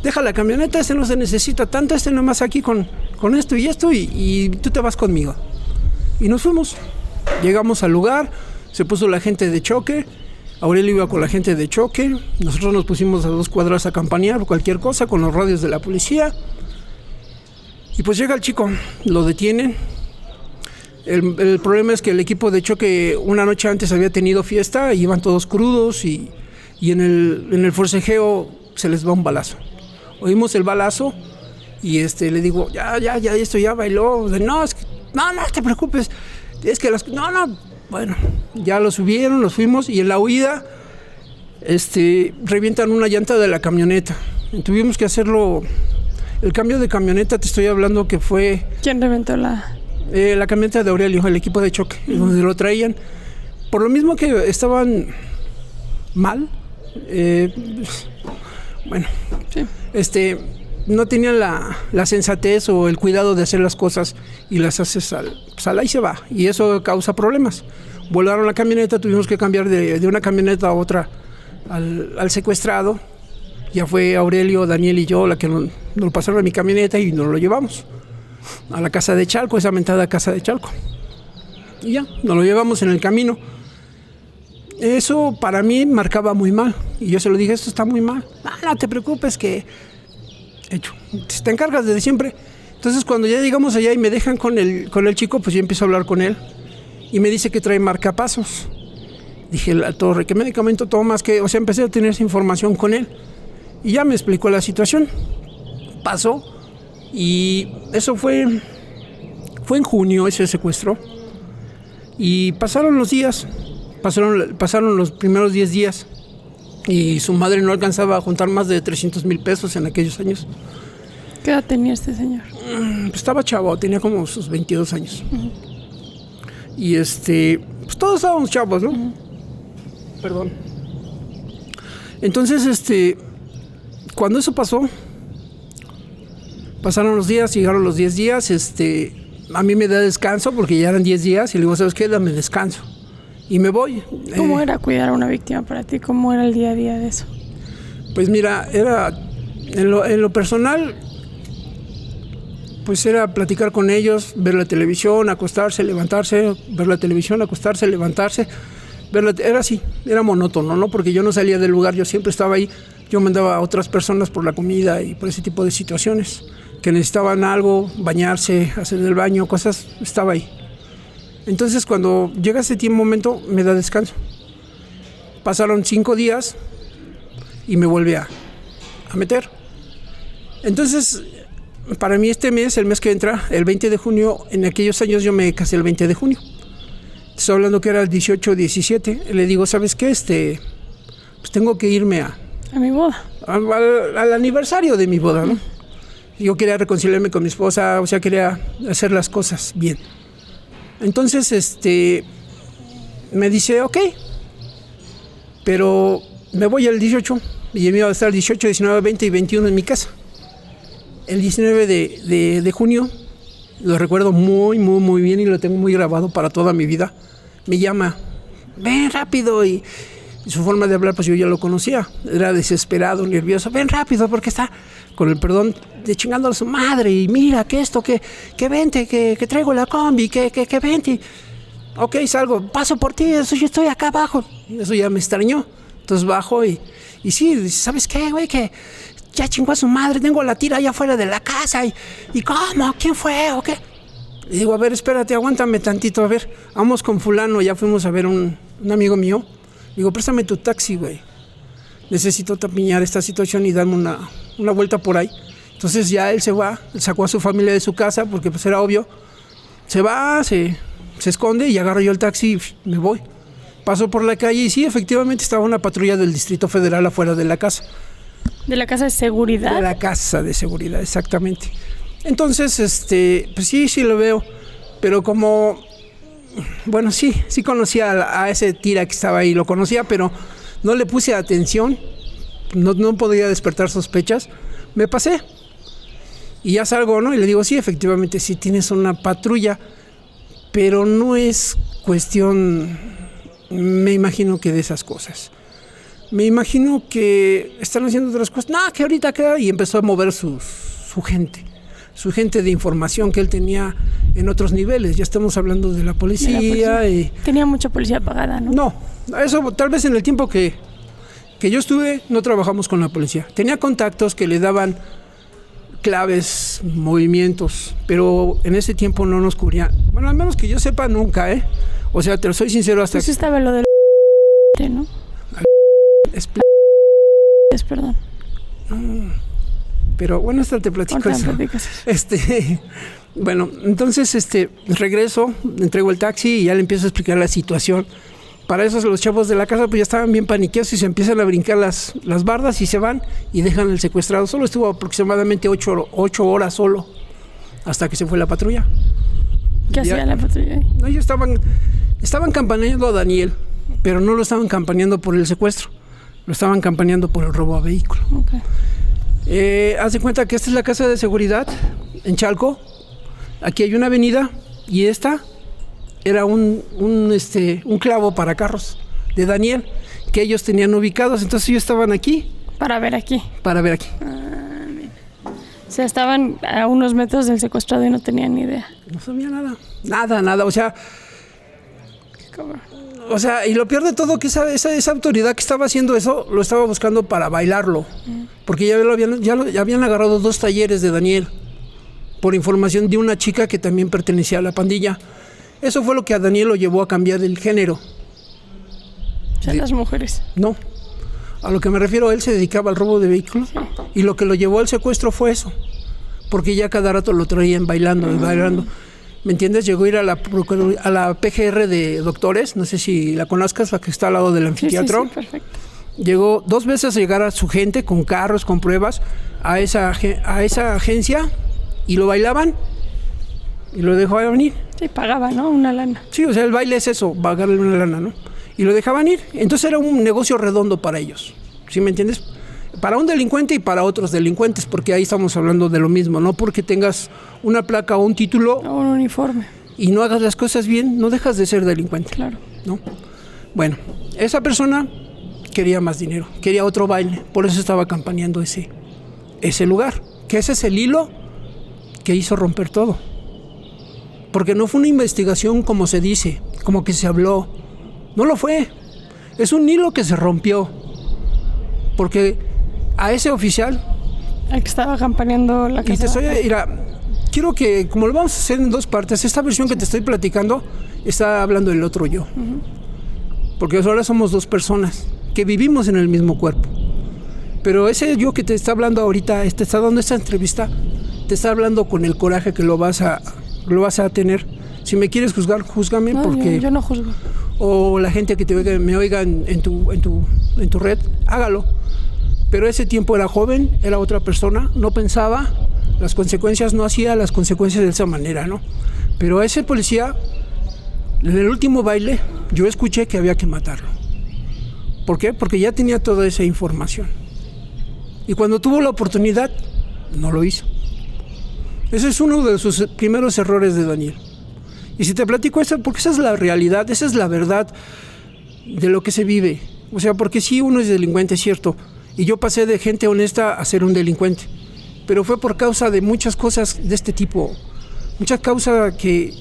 S2: deja la camioneta, no se necesita tanto, nomás aquí con esto y tú te vas conmigo. Y nos fuimos, llegamos al lugar, se puso la gente de choque, Aurelio iba con la gente de choque, nosotros nos pusimos a 2 cuadras a campanear o cualquier cosa con los radios de la policía. Y pues llega el chico, lo detienen. El problema es que el equipo de choque una noche antes había tenido fiesta y iban todos crudos y en el forcejeo se les va un balazo. Oímos el balazo Y le digo, ya, esto ya bailó. No, no te preocupes. Es que no. Bueno, ya lo subieron, nos fuimos y en la huida, revientan una llanta de la camioneta. Y tuvimos que hacerlo. El cambio de camioneta, te estoy hablando que fue...
S1: ¿Quién reventó la...?
S2: La camioneta de Aurelio, el equipo de choque, donde lo traían. Por lo mismo que estaban mal, bueno, sí. No tenían la sensatez o el cuidado de hacer las cosas y las haces al ahí se va. Y eso causa problemas. Volaron la camioneta, tuvimos que cambiar de una camioneta a otra al secuestrado. Ya fue Aurelio, Daniel y yo la que nos lo pasaron a mi camioneta y nos lo llevamos a la casa de Chalco, esa mentada casa de Chalco. Y ya, nos lo llevamos en el camino. Eso para mí marcaba muy mal. Y yo se lo dije, esto está muy mal. No te preocupes que... Hecho, te encargas desde siempre. Entonces cuando ya llegamos allá y me dejan con el chico, pues yo empiezo a hablar con él. Y me dice que trae marcapasos. Dije, la torre, ¿qué medicamento tomas? O sea, empecé a tener esa información con él. Y ya me explicó la situación. Pasó. Y eso fue en junio, ese secuestro. Y pasaron los días. Pasaron los primeros 10 días. Y su madre no alcanzaba a juntar más de 300,000 pesos en aquellos años.
S1: ¿Qué edad tenía este señor?
S2: Estaba chavo, tenía como sus 22 años. Uh-huh. Y pues todos estábamos chavos, ¿no? Uh-huh. Perdón. Entonces, cuando eso pasó, pasaron los días, llegaron los 10 días, a mí me da descanso porque ya eran 10 días y le digo, ¿sabes qué? Dame descanso. Y me voy.
S1: ¿Cómo era cuidar a una víctima para ti? ¿Cómo era el día a día de eso?
S2: Pues mira, era en lo personal, pues era platicar con ellos, ver la televisión, acostarse, levantarse, ver la televisión, acostarse, levantarse. Era así, era monótono, ¿no? Porque yo no salía del lugar, yo siempre estaba ahí. Yo mandaba a otras personas por la comida y por ese tipo de situaciones que necesitaban algo, bañarse, hacer el baño, cosas, estaba ahí. Entonces cuando llega ese momento me da descanso. Pasaron 5 días y me vuelve a meter. Entonces para mí el mes que entra, el 20 de junio, en aquellos años yo me casé el 20 de junio. Estoy hablando que era el 18 o 17. Le digo, ¿sabes qué? Pues tengo que irme a
S1: mi boda.
S2: Al aniversario de mi boda, ¿no? Yo quería reconciliarme con mi esposa, o sea, quería hacer las cosas bien. Entonces, me dice, ok, pero me voy el 18 y me iba a estar el 18, 19, 20 y 21 en mi casa. El 19 de junio, lo recuerdo muy, muy, muy bien y lo tengo muy grabado para toda mi vida. Me llama, ven rápido, y su forma de hablar, pues yo ya lo conocía. Era desesperado, nervioso. Ven rápido, porque está, con el perdón, de chingando a su madre. Y mira, que esto, que vente, que traigo la combi, que vente. Ok, salgo, paso por ti, eso yo estoy acá abajo. Eso ya me extrañó. Entonces bajo y sí, ¿sabes qué, güey? Que ya chingó a su madre, tengo la tira allá afuera de la casa. ¿Y cómo? ¿Quién fue? ¿O qué? Le digo, a ver, espérate, aguántame tantito, a ver, vamos con fulano. Ya fuimos a ver un amigo mío. Digo, préstame tu taxi, güey. Necesito tapiñar esta situación y darme una vuelta por ahí. Entonces ya él se va, sacó a su familia de su casa porque pues era obvio. Se va, se esconde y agarro yo el taxi y me voy. Paso por la calle y sí, efectivamente estaba una patrulla del Distrito Federal afuera de la casa.
S1: ¿De la casa de seguridad?
S2: De la casa de seguridad, exactamente. Entonces, pues sí lo veo. Pero como... Bueno, sí conocía a ese tira que estaba ahí, lo conocía, pero no le puse atención, no podía despertar sospechas, me pasé y ya salgo, ¿no? Y le digo, sí, efectivamente, sí tienes una patrulla, pero no es cuestión, me imagino que de esas cosas. Me imagino que están haciendo otras cosas, no, que ahorita acá, y empezó a mover su gente de información que él tenía en otros niveles. Ya estamos hablando de la policía.
S1: Tenía mucha policía pagada, ¿no?
S2: No, eso tal vez en el tiempo que yo estuve no trabajamos con la policía. Tenía contactos que le daban claves, movimientos, pero en ese tiempo no nos cubrían. Bueno, al menos que yo sepa nunca, ¿eh? O sea, te lo soy sincero hasta...
S1: Pues estaba lo del... ¿no?
S2: Es
S1: perdón.
S2: Pero bueno, hasta te platico eso. Bueno, entonces regreso, entrego el taxi y ya le empiezo a explicar la situación. Para eso los chavos de la casa pues ya estaban bien paniqueados y se empiezan a brincar las bardas y se van y dejan al secuestrado. Solo estuvo aproximadamente 8 horas solo hasta que se fue la patrulla.
S1: ¿Qué hacía la patrulla ahí?
S2: No, ellos estaban campaneando a Daniel, pero no lo estaban campaneando por el secuestro, lo estaban campaneando por el robo a vehículo.
S1: Okay.
S2: Haz de cuenta que esta es la casa de seguridad en Chalco. Aquí hay una avenida y esta era un clavo para carros de Daniel que ellos tenían ubicados. Entonces ellos estaban aquí.
S1: Para ver aquí. O sea, estaban a unos metros del secuestrado y no tenían ni idea.
S2: No sabía nada. O sea, y lo peor de todo que esa autoridad que estaba haciendo eso, lo estaba buscando para bailarlo. Porque ya habían agarrado 2 talleres de Daniel por información de una chica que también pertenecía a la pandilla. Eso fue lo que a Daniel lo llevó a cambiar el género.
S1: O sea, las mujeres.
S2: No. A lo que me refiero, él se dedicaba al robo de vehículos. Sí. Y lo que lo llevó al secuestro fue eso. Porque ya cada rato lo traían bailando. ¿Me entiendes? Llegó a ir a la PGR de doctores. No sé si la conozcas, la que está al lado del anfiteatro.
S1: Sí, perfecto.
S2: Llegó 2 veces a llegar a su gente con carros, con pruebas, a esa agencia y lo bailaban y lo dejaban venir.
S1: Sí, pagaba, ¿no? Una lana.
S2: Sí, o sea, el baile es eso, pagarle una lana, ¿no? Y lo dejaban ir. Entonces era un negocio redondo para ellos. ¿Sí me entiendes? Para un delincuente y para otros delincuentes, porque ahí estamos hablando de lo mismo, no porque tengas una placa o un título
S1: o un uniforme
S2: y no hagas las cosas bien, no dejas de ser delincuente.
S1: Claro.
S2: ¿No? Bueno, esa persona quería más dinero, quería otro baile, por eso estaba campaneando ese lugar, que ese es el hilo que hizo romper todo. Porque no fue una investigación como se dice, como que se habló. No lo fue. Es un hilo que se rompió. Porque a ese oficial...
S1: El que estaba campaneando la casa.
S2: Quiero que, como lo vamos a hacer en 2 partes, esta versión que te estoy platicando está hablando del otro yo. Porque ahora somos 2 personas que vivimos en el mismo cuerpo. Pero ese yo que te está hablando ahorita, te está dando esta entrevista, te está hablando con el coraje que lo vas a tener. Si me quieres juzgar, júzgame,
S1: no,
S2: porque...
S1: Yo no juzgo.
S2: O la gente que me oiga en tu red, hágalo. Pero ese tiempo era joven, era otra persona, no pensaba las consecuencias, no hacía las consecuencias de esa manera, ¿no? Pero a ese policía, en el último baile, yo escuché que había que matarlo. ¿Por qué? Porque ya tenía toda esa información. Y cuando tuvo la oportunidad, no lo hizo. Ese es uno de sus primeros errores de Daniel. Y si te platico esto, porque esa es la realidad, esa es la verdad de lo que se vive. O sea, porque sí, uno es delincuente, es cierto. Y yo pasé de gente honesta a ser un delincuente. Pero fue por causa de muchas cosas de este tipo. Muchas causas que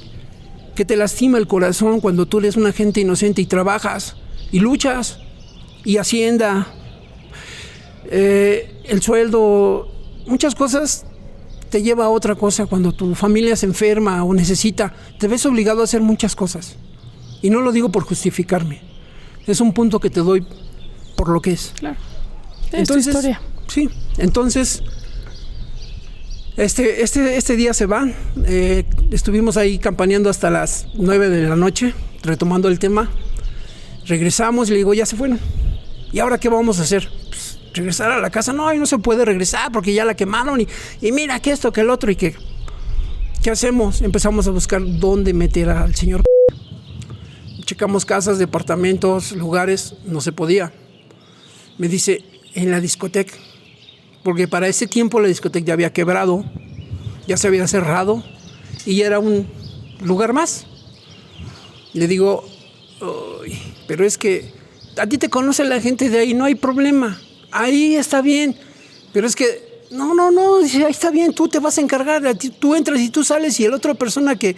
S2: te lastima el corazón cuando tú eres una gente inocente y trabajas y luchas. Y Hacienda, el sueldo, muchas cosas te lleva a otra cosa. Cuando tu familia se enferma o necesita, te ves obligado a hacer muchas cosas. Y no lo digo por justificarme. Es un punto que te doy por lo que es.
S1: Claro.
S2: Entonces,
S1: es tu historia.
S2: Sí, entonces este día se va. Estuvimos ahí campaneando hasta las 9 de la noche, retomando el tema. Regresamos y le digo, ya se fueron. ¿Y ahora qué vamos a hacer? Pues, regresar a la casa. No se puede regresar porque ya la quemaron y mira que esto, que el otro y que... ¿Qué hacemos? Empezamos a buscar dónde meter al señor. Checamos casas, departamentos, lugares, no se podía. Me dice, en la discoteca, porque para ese tiempo la discoteca ya había quebrado, ya se había cerrado y ya era un lugar más. Le digo, pero es que a ti te conoce la gente de ahí, no hay problema, ahí está bien, pero es que no, dice, ahí está bien, tú te vas a encargar, tú entras y tú sales y el otra persona que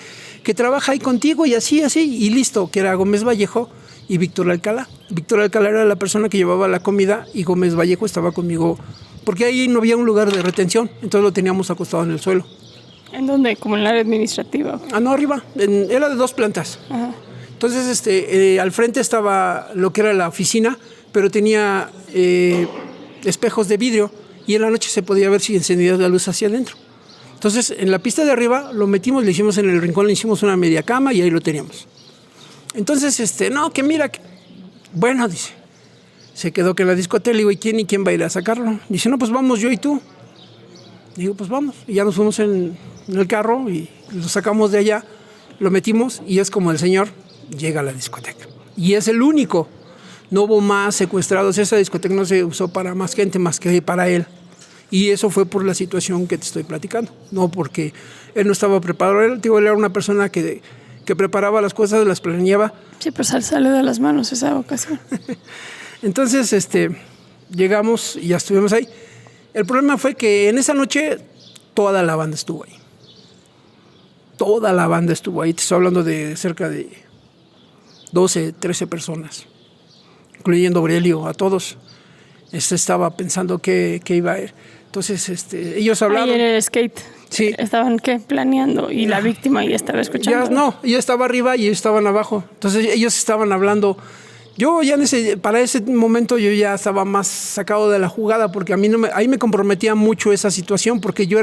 S2: trabaja ahí contigo y así, y listo, que era Gómez Vallejo y Víctor Alcalá. Víctor Alcalá era la persona que llevaba la comida y Gómez Vallejo estaba conmigo, porque ahí no había un lugar de retención, entonces lo teníamos acostado en el suelo.
S1: ¿En dónde? ¿Como en el área administrativa?
S2: No, arriba, era de 2 plantas.
S1: Ajá.
S2: Entonces, al frente estaba lo que era la oficina, pero tenía espejos de vidrio y en la noche se podía ver si encendía la luz hacia adentro. Entonces, en la pista de arriba lo metimos, le hicimos en el rincón, le hicimos una media cama y ahí lo teníamos. Entonces, no, que mira, bueno, dice, se quedó que en la discoteca, le digo, ¿y quién va a ir a sacarlo? Dice, no, pues vamos yo y tú. Digo, pues vamos. Y ya nos fuimos en el carro y lo sacamos de allá, lo metimos y es como el señor llega a la discoteca. Y es el único. No hubo más secuestrados. Esa discoteca no se usó para más gente más que para él. Y eso fue por la situación que te estoy platicando. No porque él no estaba preparado. Él era una persona que preparaba las cosas, las planeaba.
S1: Sí, pues salió de las manos esa ocasión.
S2: Entonces, llegamos y ya estuvimos ahí. El problema fue que en esa noche toda la banda estuvo ahí. Toda la banda estuvo ahí. Te estoy hablando de cerca de 12, 13 personas, incluyendo a Aurelio, a todos. Estaba pensando que iba a ir. Entonces, ellos hablaron.
S1: Ahí en el skate.
S2: Sí.
S1: Estaban, planeando y la víctima ya estaba escuchando.
S2: Yo estaba arriba y ellos estaban abajo. Entonces, ellos estaban hablando. Yo ya para ese momento yo ya estaba más sacado de la jugada porque a mí ahí me comprometía mucho esa situación porque yo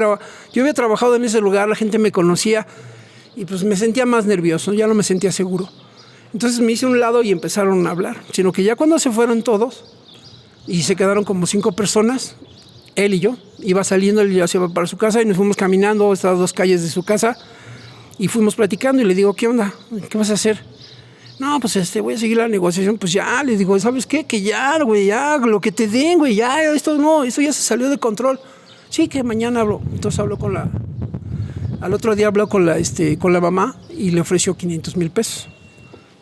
S2: había trabajado en ese lugar, la gente me conocía y pues me sentía más nervioso, ya no me sentía seguro. Entonces me hice a un lado y empezaron a hablar, sino que ya cuando se fueron todos y se quedaron como 5 personas, él y yo, iba saliendo, él ya se iba para su casa y nos fuimos caminando estas 2 calles de su casa y fuimos platicando y le digo, ¿qué onda? ¿Qué vas a hacer? No, pues voy a seguir la negociación. Pues ya, les digo, ¿sabes qué? Que ya, güey, ya, lo que te den, güey, ya, esto ya se salió de control. Sí, que mañana hablo. Entonces habló al otro día habló con la mamá y le ofreció 500,000 pesos,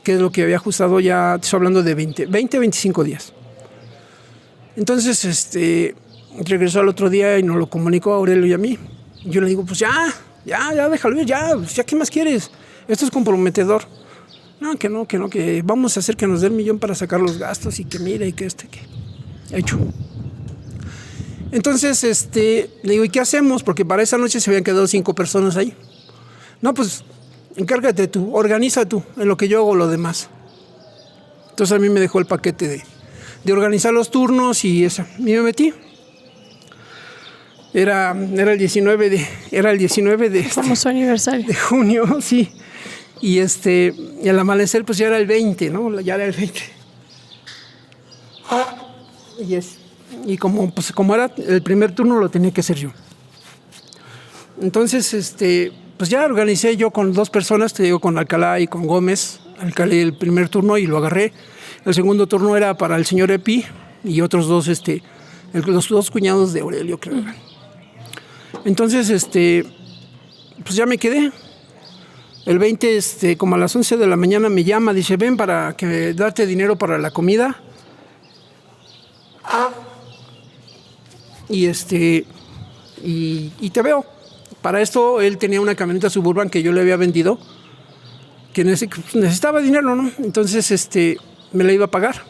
S2: que es lo que había ajustado ya, estoy hablando de 25 días. Entonces, regresó al otro día y nos lo comunicó a Aurelio y a mí. Yo le digo, pues ya, déjalo ir, ya, ¿qué más quieres? Esto es comprometedor. No, que vamos a hacer que nos dé el millón para sacar los gastos y que mira y que hecho. Entonces, le digo, ¿y qué hacemos? Porque para esa noche se habían quedado 5 personas ahí. No, pues, encárgate tú, organiza tú, en lo que yo hago lo demás. Entonces a mí me dejó el paquete de organizar los turnos y eso. Y me metí. Era el 19 de
S1: famoso aniversario
S2: de junio, sí. Y al amanecer pues ya era el 20, ¿no? Ya era el 20. Y como era el primer turno lo tenía que hacer yo. Entonces, pues ya organicé yo con 2 personas, te digo, con Alcalá y con Gómez. Alcalá el primer turno y lo agarré. El segundo turno era para el señor Epi y otros 2, los 2 cuñados de Aurelio, creo. Entonces, pues ya me quedé. El 20, como a las 11 de la mañana me llama, dice, ven para darte dinero para la comida. Y te veo. Para esto él tenía una camioneta Suburban que yo le había vendido, que necesitaba dinero, ¿no? Entonces me la iba a pagar.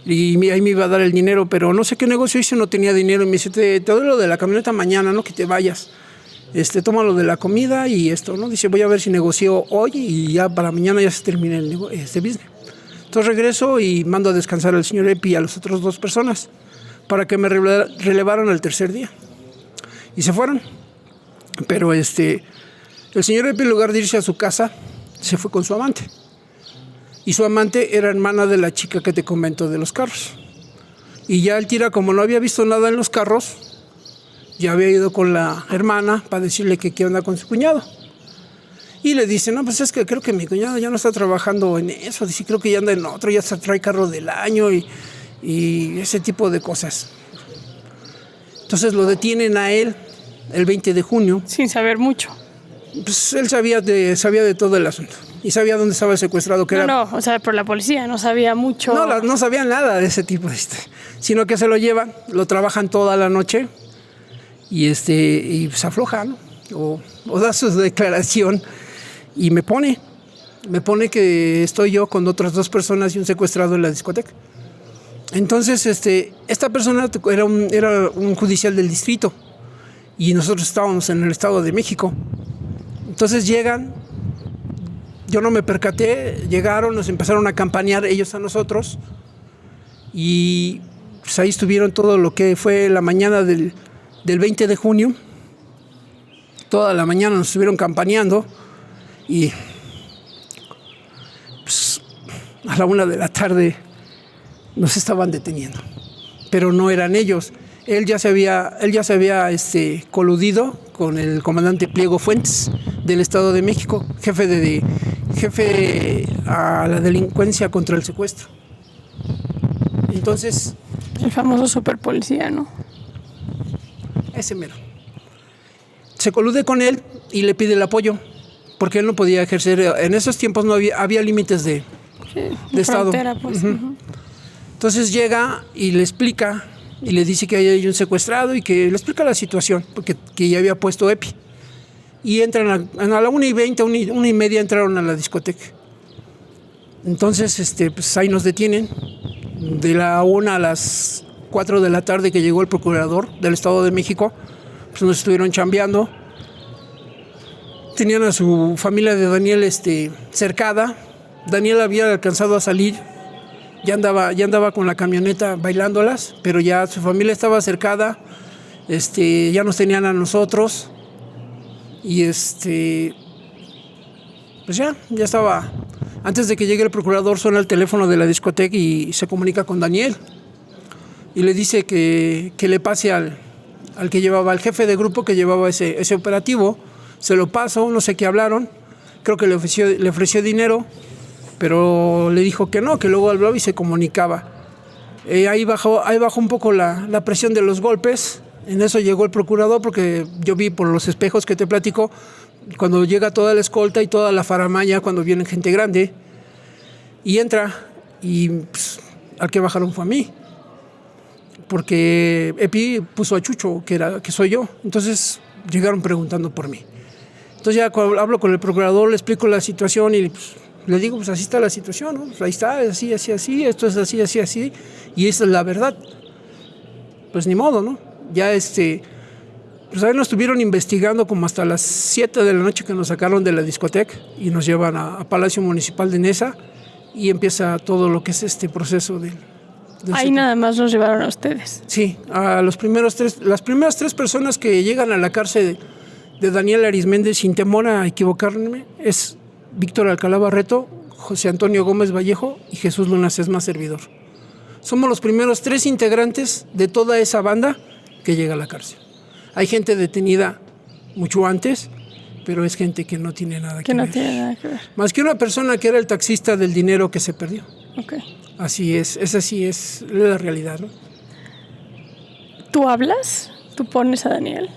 S2: Y ahí me iba a dar el dinero, pero no sé qué negocio hice, no tenía dinero. Y me dice, te doy lo de la camioneta mañana, ¿no? Que te vayas. Toma lo de la comida y esto, ¿no? Dice, voy a ver si negocio hoy y ya para mañana ya se termina el business. Entonces regreso y mando a descansar al señor Epi y a las otras 2 personas para que me relevaran el tercer día. Y se fueron. Pero el señor Epi, en lugar de irse a su casa, se fue con su amante. Y su amante era hermana de la chica que te comento de los carros. Y ya el tira, como no había visto nada en los carros, ya había ido con la hermana para decirle que qué onda con su cuñado. Y le dice, no, pues es que creo que mi cuñado ya no está trabajando en eso. Dice, creo que ya anda en otro, ya se trae carro del año y ese tipo de cosas. Entonces lo detienen a él el 20 de junio.
S1: Sin saber mucho.
S2: Pues él sabía de todo el asunto. Y sabía dónde estaba el secuestrado.
S1: O sea, por la policía, no sabía mucho.
S2: No sabía nada de ese tipo. Sino que se lo llevan, lo trabajan toda la noche. Y se afloja, ¿no? O da su declaración y me pone que estoy yo con otras 2 personas y un secuestrado en la discoteca. Entonces, esta persona era un judicial del distrito y nosotros estábamos en el Estado de México. Entonces llegan, yo no me percaté, llegaron, nos empezaron a campanear ellos a nosotros y pues ahí estuvieron todo lo que fue la mañana del 20 de junio. Toda la mañana nos estuvieron campaneando y pues, a la 1 de la tarde nos estaban deteniendo. Pero no eran ellos. Él ya se había coludido con el comandante Pliego Fuentes del Estado de México, jefe a la delincuencia contra el secuestro. Entonces,
S1: el famoso superpolicía, ¿no?
S2: ese mero. Se colude con él y le pide el apoyo, porque él no podía ejercer. En esos tiempos no había límites de Estado.
S1: Pues. Uh-huh.
S2: Entonces llega y le explica y le dice que hay un secuestrado y que le explica la situación, porque que ya había puesto EPI. Y entran a la 1:20, 1:30 entraron a la discoteca. Entonces pues ahí nos detienen. De la 1 a las 4 de la tarde que llegó el procurador del Estado de México, pues nos estuvieron chambeando. Tenían a su familia de Daniel cercada. Daniel había alcanzado a salir, ya andaba con la camioneta bailándolas, pero ya su familia estaba cercada, ya nos tenían a nosotros y pues ya estaba. Antes de que llegue el procurador suena el teléfono de la discoteca y se comunica con Daniel y le dice que le pase al que llevaba, al jefe de grupo que llevaba ese operativo. Se lo paso, no sé qué hablaron, creo que le ofreció dinero, pero le dijo que no, que luego hablaba y se comunicaba. Ahí bajó un poco la presión de los golpes. En eso llegó el procurador, porque yo vi por los espejos que te platico, cuando llega toda la escolta y toda la faramalla, cuando viene gente grande, y entra, y pues, al que bajaron fue a mí, porque Epi puso a Chucho, que soy yo. Entonces llegaron preguntando por mí. Entonces ya cuando hablo con el procurador, le explico la situación y pues, le digo, pues así está la situación, ¿no? Pues ahí está, así, esto es así, y esa es la verdad. Pues ni modo, ¿no? Ya pues ahí nos estuvieron investigando como hasta las 7 de la noche, que nos sacaron de la discoteca y nos llevan a Palacio Municipal de Nesa, y empieza todo lo que es este proceso del
S1: ahí nada más los llevaron a ustedes.
S2: Sí, a las primeras 3 personas que llegan a la cárcel de Daniel Arismendi, sin temor a equivocarme, es Víctor Alcalá Barreto, José Antonio Gómez Vallejo y Jesús Luna Sesma, servidor. Somos los primeros 3 integrantes de toda esa banda que llega a la cárcel. Hay gente detenida mucho antes, pero es gente que no tiene nada que ver.
S1: Tiene nada que ver.
S2: Más que una persona que era el taxista del dinero que se perdió.
S1: Okay.
S2: Así es, así es la realidad, ¿no?
S1: ¿Tú hablas? ¿Tú pones a Daniel?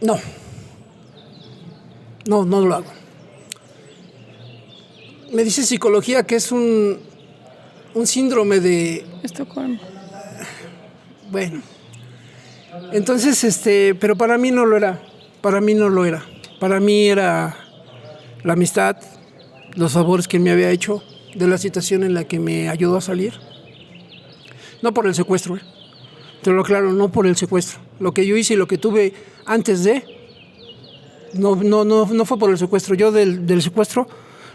S2: No lo hago. Me dice psicología que es un síndrome de
S1: Estocolmo.
S2: Bueno, entonces, pero para mí no lo era. Para mí era la amistad, los favores que él me había hecho, de la situación en la que me ayudó a salir. No por el secuestro, te lo aclaro, no por el secuestro. Lo que yo hice y lo que tuve antes de, no fue por el secuestro. Yo del secuestro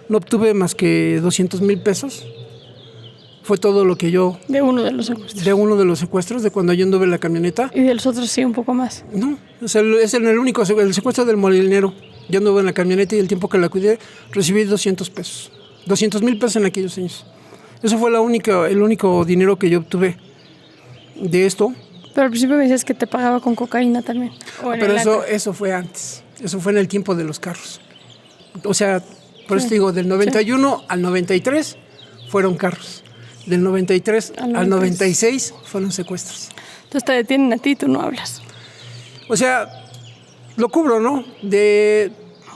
S2: no obtuve más que 200,000 pesos. Fue todo lo que yo...
S1: De uno de los secuestros.
S2: De uno de los secuestros, de cuando yo anduve en la camioneta.
S1: ¿Y de los otros sí, un poco más?
S2: No, es el único, el secuestro del molinero. Yo anduve en la camioneta y el tiempo que la cuidé recibí 200 pesos. 200,000 pesos en aquellos años. Eso fue el único dinero que yo obtuve de esto.
S1: Pero al principio me decías que te pagaba con cocaína también.
S2: Pero eso fue antes. Eso fue en el tiempo de los carros. O sea, por eso te digo, del 91 al 93 fueron carros. Del 93 al 96 fueron secuestros.
S1: Entonces te detienen a ti y tú no hablas.
S2: O sea, lo cubro, ¿no?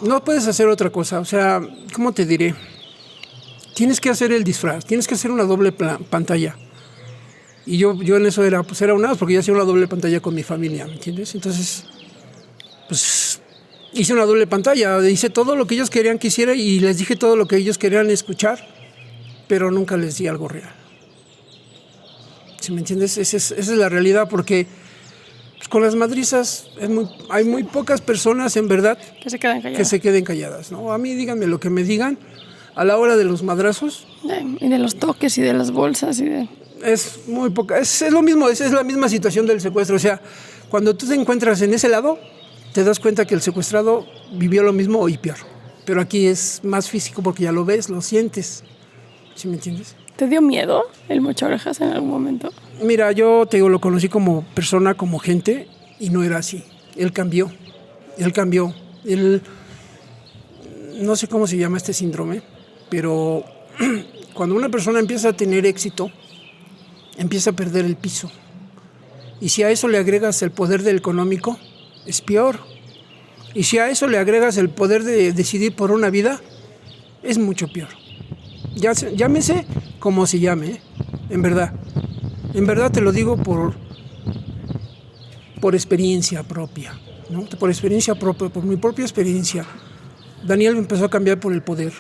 S2: No puedes hacer otra cosa. O sea, ¿cómo te diré? Tienes que hacer el disfraz, tienes que hacer una doble pantalla. Y yo en eso era una, porque yo hacía una doble pantalla con mi familia, ¿me entiendes? Entonces, pues hice una doble pantalla, hice todo lo que ellos querían que hiciera y les dije todo lo que ellos querían escuchar, pero nunca les di algo real. ¿Sí me entiendes? Esa es la realidad, porque pues, con las madrizas hay muy pocas personas, en verdad,
S1: que se queden calladas.
S2: Que se queden calladas, ¿no? A mí díganme lo que me digan, A la hora de los madrazos,
S1: Y de los toques y de las bolsas y de...
S2: es muy poca. Es lo mismo, es la misma situación del secuestro. O sea, cuando tú te encuentras en ese lado, te das cuenta que el secuestrado vivió lo mismo y peor. Pero aquí es más físico porque ya lo ves, lo sientes. ¿Sí me entiendes?
S1: ¿Te dio miedo el Mocha Orejas en algún momento?
S2: Mira, yo te digo, lo conocí como persona, como gente, y no era así. Él cambió. Él, no sé cómo se llama este síndrome, pero cuando una persona empieza a tener éxito, empieza a perder el piso. Y si a eso le agregas el poder del económico, es peor. Y si a eso le agregas el poder de decidir por una vida, es mucho peor. Llámese como se llame, ¿eh? En verdad. En verdad te lo digo por experiencia propia, ¿no? Por experiencia propia, por mi propia experiencia. Daniel empezó a cambiar por el poder.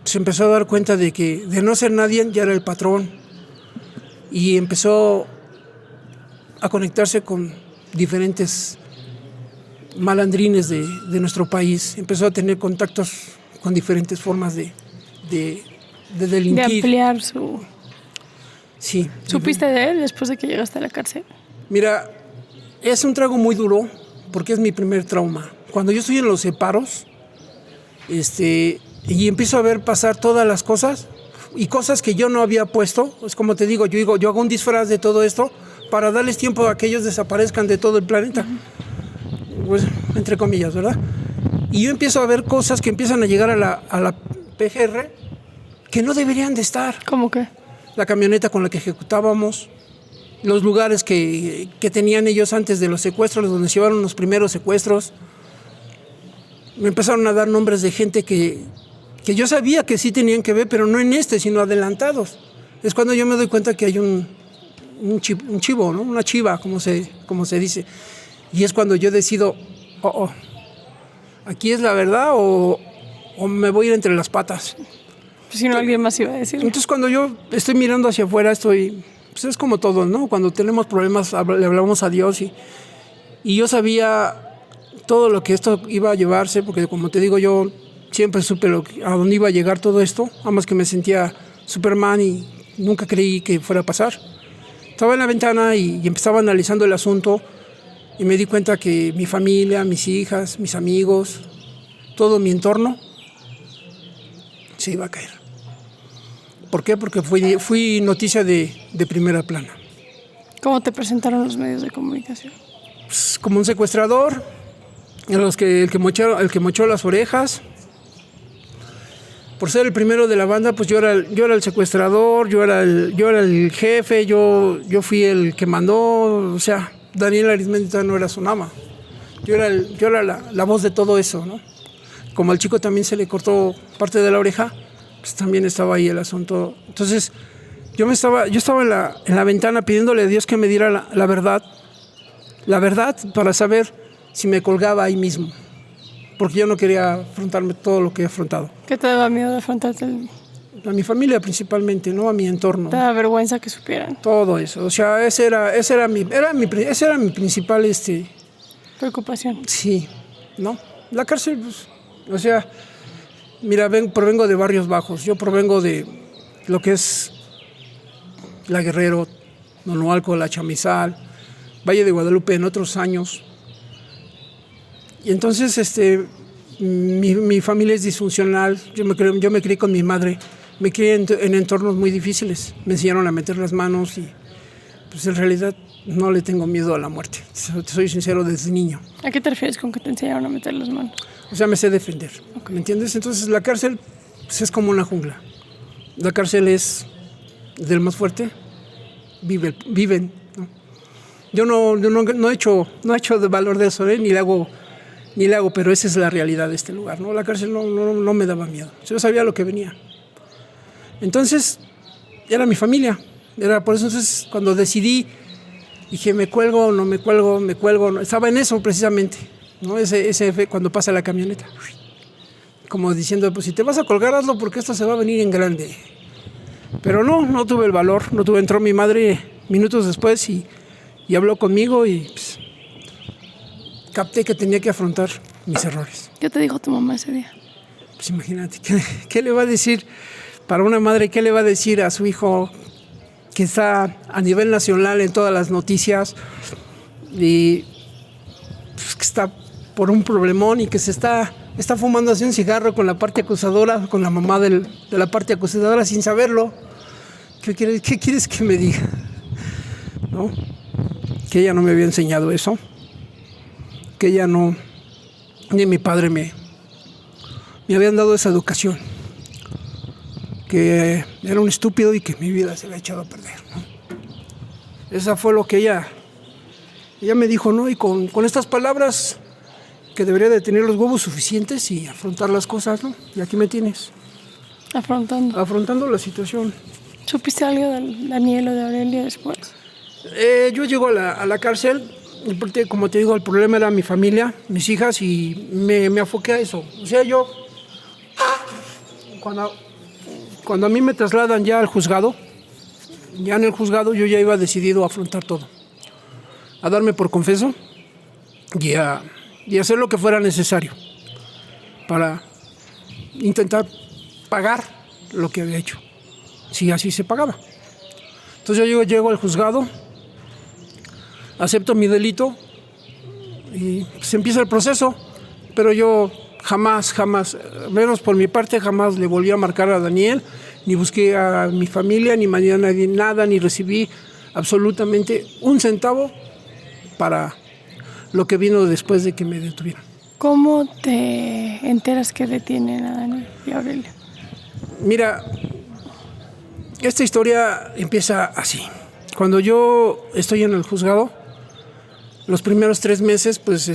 S2: Se empezó a dar cuenta de que de no ser nadie ya era el patrón. Y empezó a conectarse con diferentes malandrines de nuestro país. Empezó a tener contactos con diferentes formas de delinquir.
S1: De ampliar su...
S2: Sí.
S1: ¿Supiste de él después de que llegaste a la cárcel?
S2: Mira, es un trago muy duro porque es mi primer trauma. Cuando yo estoy en los separos, y empiezo a ver pasar todas las cosas y cosas que yo no había puesto, es como te digo, yo hago un disfraz de todo esto para darles tiempo a que ellos desaparezcan de todo el planeta. Pues, entre comillas, ¿verdad? Y yo empiezo a ver cosas que empiezan a llegar a la PGR que no deberían de estar.
S1: ¿Cómo qué?
S2: La camioneta con la que ejecutábamos, los lugares que tenían ellos antes de los secuestros, donde se llevaron los primeros secuestros. Me empezaron a dar nombres de gente que yo sabía que sí tenían que ver, pero no en sino adelantados. Es cuando yo me doy cuenta que hay un chivo, ¿no? Una chiva, como se dice. Y es cuando yo decido, ¿aquí es la verdad o me voy a ir entre las patas?
S1: Pues si no, alguien más iba a decir.
S2: Entonces, cuando yo estoy mirando hacia afuera, pues es como todo, ¿no? Cuando tenemos problemas, le hablamos a Dios y yo sabía todo lo que esto iba a llevarse, porque como te digo, yo siempre supe a dónde iba a llegar todo esto, además que me sentía Superman y nunca creí que fuera a pasar. Estaba en la ventana y empezaba analizando el asunto y me di cuenta que mi familia, mis hijas, mis amigos, todo mi entorno se iba a caer. ¿Por qué? Porque fui noticia de primera plana.
S1: ¿Cómo te presentaron los medios de comunicación?
S2: Pues, como un secuestrador, el que mochó las orejas. Por ser el primero de la banda, pues yo era el secuestrador, yo era el jefe, yo fui el que mandó. O sea, Daniel Arizmendi no era su nama. Yo era la voz de todo eso, ¿no? Como al chico también se le cortó parte de la oreja, pues también estaba ahí el asunto. Entonces, yo estaba en la ventana pidiéndole a Dios que me diera la verdad para saber si me colgaba ahí mismo, porque yo no quería afrontarme todo lo que he afrontado.
S1: ¿Qué te daba miedo de afrontarte?
S2: A mi familia principalmente, ¿no? A mi entorno.
S1: ¿Te daba vergüenza que supieran?
S2: Todo eso, o sea, esa era mi principal,
S1: Preocupación.
S2: Sí, ¿no? La cárcel, pues, o sea, mira, provengo de barrios bajos, yo provengo de lo que es La Guerrero, Nonualco, La Chamizal, Valle de Guadalupe en otros años. Y entonces mi familia es disfuncional, yo me crié con mi madre, me crié en entornos muy difíciles, me enseñaron a meter las manos y pues en realidad no le tengo miedo a la muerte, te soy sincero desde niño.
S1: ¿A qué te refieres con que te enseñaron a meter las manos?
S2: O sea, me sé defender,
S1: Okay.
S2: ¿Me entiendes? Entonces la cárcel pues, es como una jungla, la cárcel es del más fuerte, viven, ¿no? Yo no he hecho de valor de eso, ni le hago, pero esa es la realidad de este lugar, ¿no? La cárcel no me daba miedo. Yo sabía lo que venía. Entonces, era mi familia. Era por eso, entonces, cuando decidí, dije, ¿me cuelgo o no me cuelgo? Me cuelgo. No. Estaba en eso precisamente, ¿no? Ese cuando pasa la camioneta. Como diciendo, pues si te vas a colgar, hazlo porque esto se va a venir en grande. Pero no tuve el valor. Entró mi madre minutos después y habló conmigo y pues, capté que tenía que afrontar mis errores.
S1: ¿Qué te dijo tu mamá ese día?
S2: Pues imagínate, ¿qué le va a decir para una madre? ¿Qué le va a decir a su hijo que está a nivel nacional en todas las noticias y pues, que está por un problemón y que se está fumando así un cigarro con la parte acusadora, con la mamá de la parte acusadora sin saberlo? ¿Qué quieres que me diga? ¿No? Que ella no me había enseñado eso, que ella no, ni mi padre me habían dado esa educación, que era un estúpido y que mi vida se había echado a perder, ¿no? Esa fue lo que ella me dijo, ¿no? Y con estas palabras, que debería de tener los huevos suficientes y afrontar las cosas, ¿no? Y aquí me tienes. Afrontando la situación.
S1: ¿Supiste algo de Daniel o de Aurelia después?
S2: Yo llego a la cárcel, porque, como te digo, el problema era mi familia, mis hijas, y me enfoqué a eso. O sea, yo, cuando a mí me trasladan ya al juzgado, ya en el juzgado yo ya iba decidido a afrontar todo, a darme por confeso y a hacer lo que fuera necesario para intentar pagar lo que había hecho, si así se pagaba. Entonces yo llego al juzgado, acepto mi delito y se empieza el proceso, pero yo jamás, menos por mi parte, jamás le volví a marcar a Daniel, ni busqué a mi familia, ni mandé a nadie nada, ni recibí absolutamente un centavo para lo que vino después de que me detuvieron.
S1: ¿Cómo te enteras que detienen a Daniel y Aurelia?
S2: Mira, esta historia empieza así. Cuando yo estoy en el juzgado, los primeros 3 meses, pues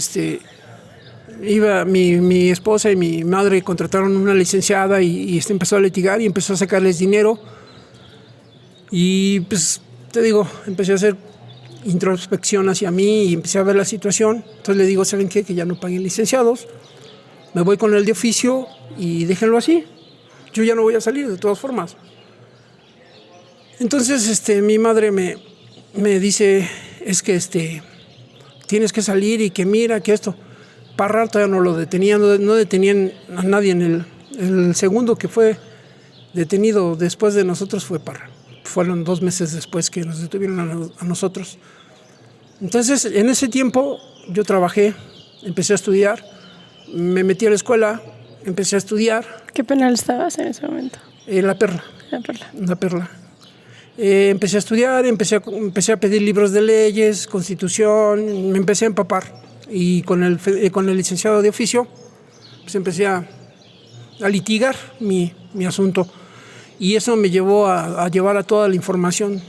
S2: mi esposa y mi madre contrataron una licenciada y empezó a litigar y empezó a sacarles dinero. Y pues te digo, empecé a hacer introspección hacia mí y empecé a ver la situación. Entonces le digo, ¿saben qué? Que ya no paguen licenciados. Me voy con el de oficio y déjenlo así. Yo ya no voy a salir de todas formas. Entonces mi madre me dice, es que tienes que salir y que mira que esto. Parra todavía no lo detenían, no detenían a nadie. El segundo que fue detenido después de nosotros fue Parra. Fueron 2 meses después que nos detuvieron a nosotros. Entonces, en ese tiempo yo trabajé, empecé a estudiar, me metí a la escuela, empecé a estudiar.
S1: ¿Qué penal estabas en ese momento?
S2: La Perla. La Perla. Empecé a estudiar, empecé a pedir libros de leyes, constitución, me empecé a empapar. Y con el licenciado de oficio, pues empecé a litigar mi asunto. Y eso me llevó a llevar a toda la información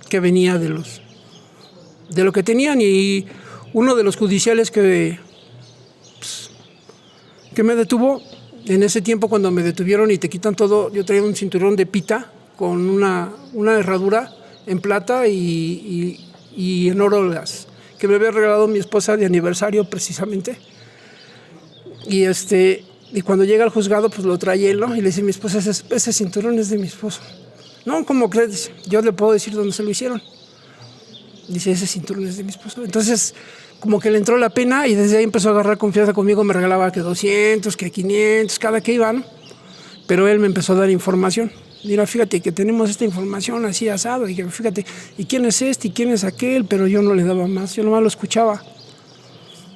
S2: que venía de lo que tenían. Y uno de los judiciales que me detuvo, en ese tiempo cuando me detuvieron y te quitan todo, yo traía un cinturón de pita con una herradura en plata y en oro que me había regalado mi esposa de aniversario precisamente. Y cuando llega al juzgado, pues lo trae él, ¿no? Y le dice a mi esposa, ese cinturón es de mi esposo. No, ¿cómo crees? Yo le puedo decir dónde se lo hicieron. Dice, ese cinturón es de mi esposo. Entonces, como que le entró la pena y desde ahí empezó a agarrar confianza conmigo. Me regalaba que 200, que 500, cada que iba, ¿no? Pero él me empezó a dar información. Mira, fíjate que tenemos esta información así asado. Y que fíjate, ¿y quién es este? ¿Y quién es aquel? Pero yo no le daba más, yo nomás lo escuchaba.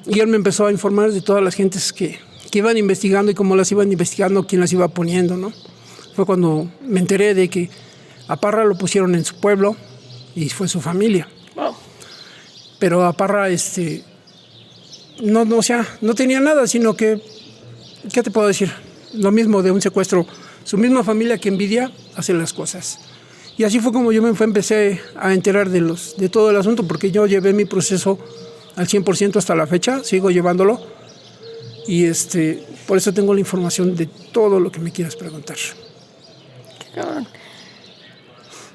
S2: Y él me empezó a informar de todas las gentes que iban investigando y cómo las iban investigando, quién las iba poniendo, ¿no? Fue cuando me enteré de que a Parra lo pusieron en su pueblo y fue su familia.
S1: Wow.
S2: Pero a Parra, o sea, no tenía nada, sino que, ¿qué te puedo decir? Lo mismo de un secuestro. Su misma familia que envidia hace las cosas. Y así fue como yo empecé a enterar de todo el asunto, porque yo llevé mi proceso al 100% hasta la fecha, sigo llevándolo. Y por eso tengo la información de todo lo que me quieras preguntar.
S1: Qué cabrón.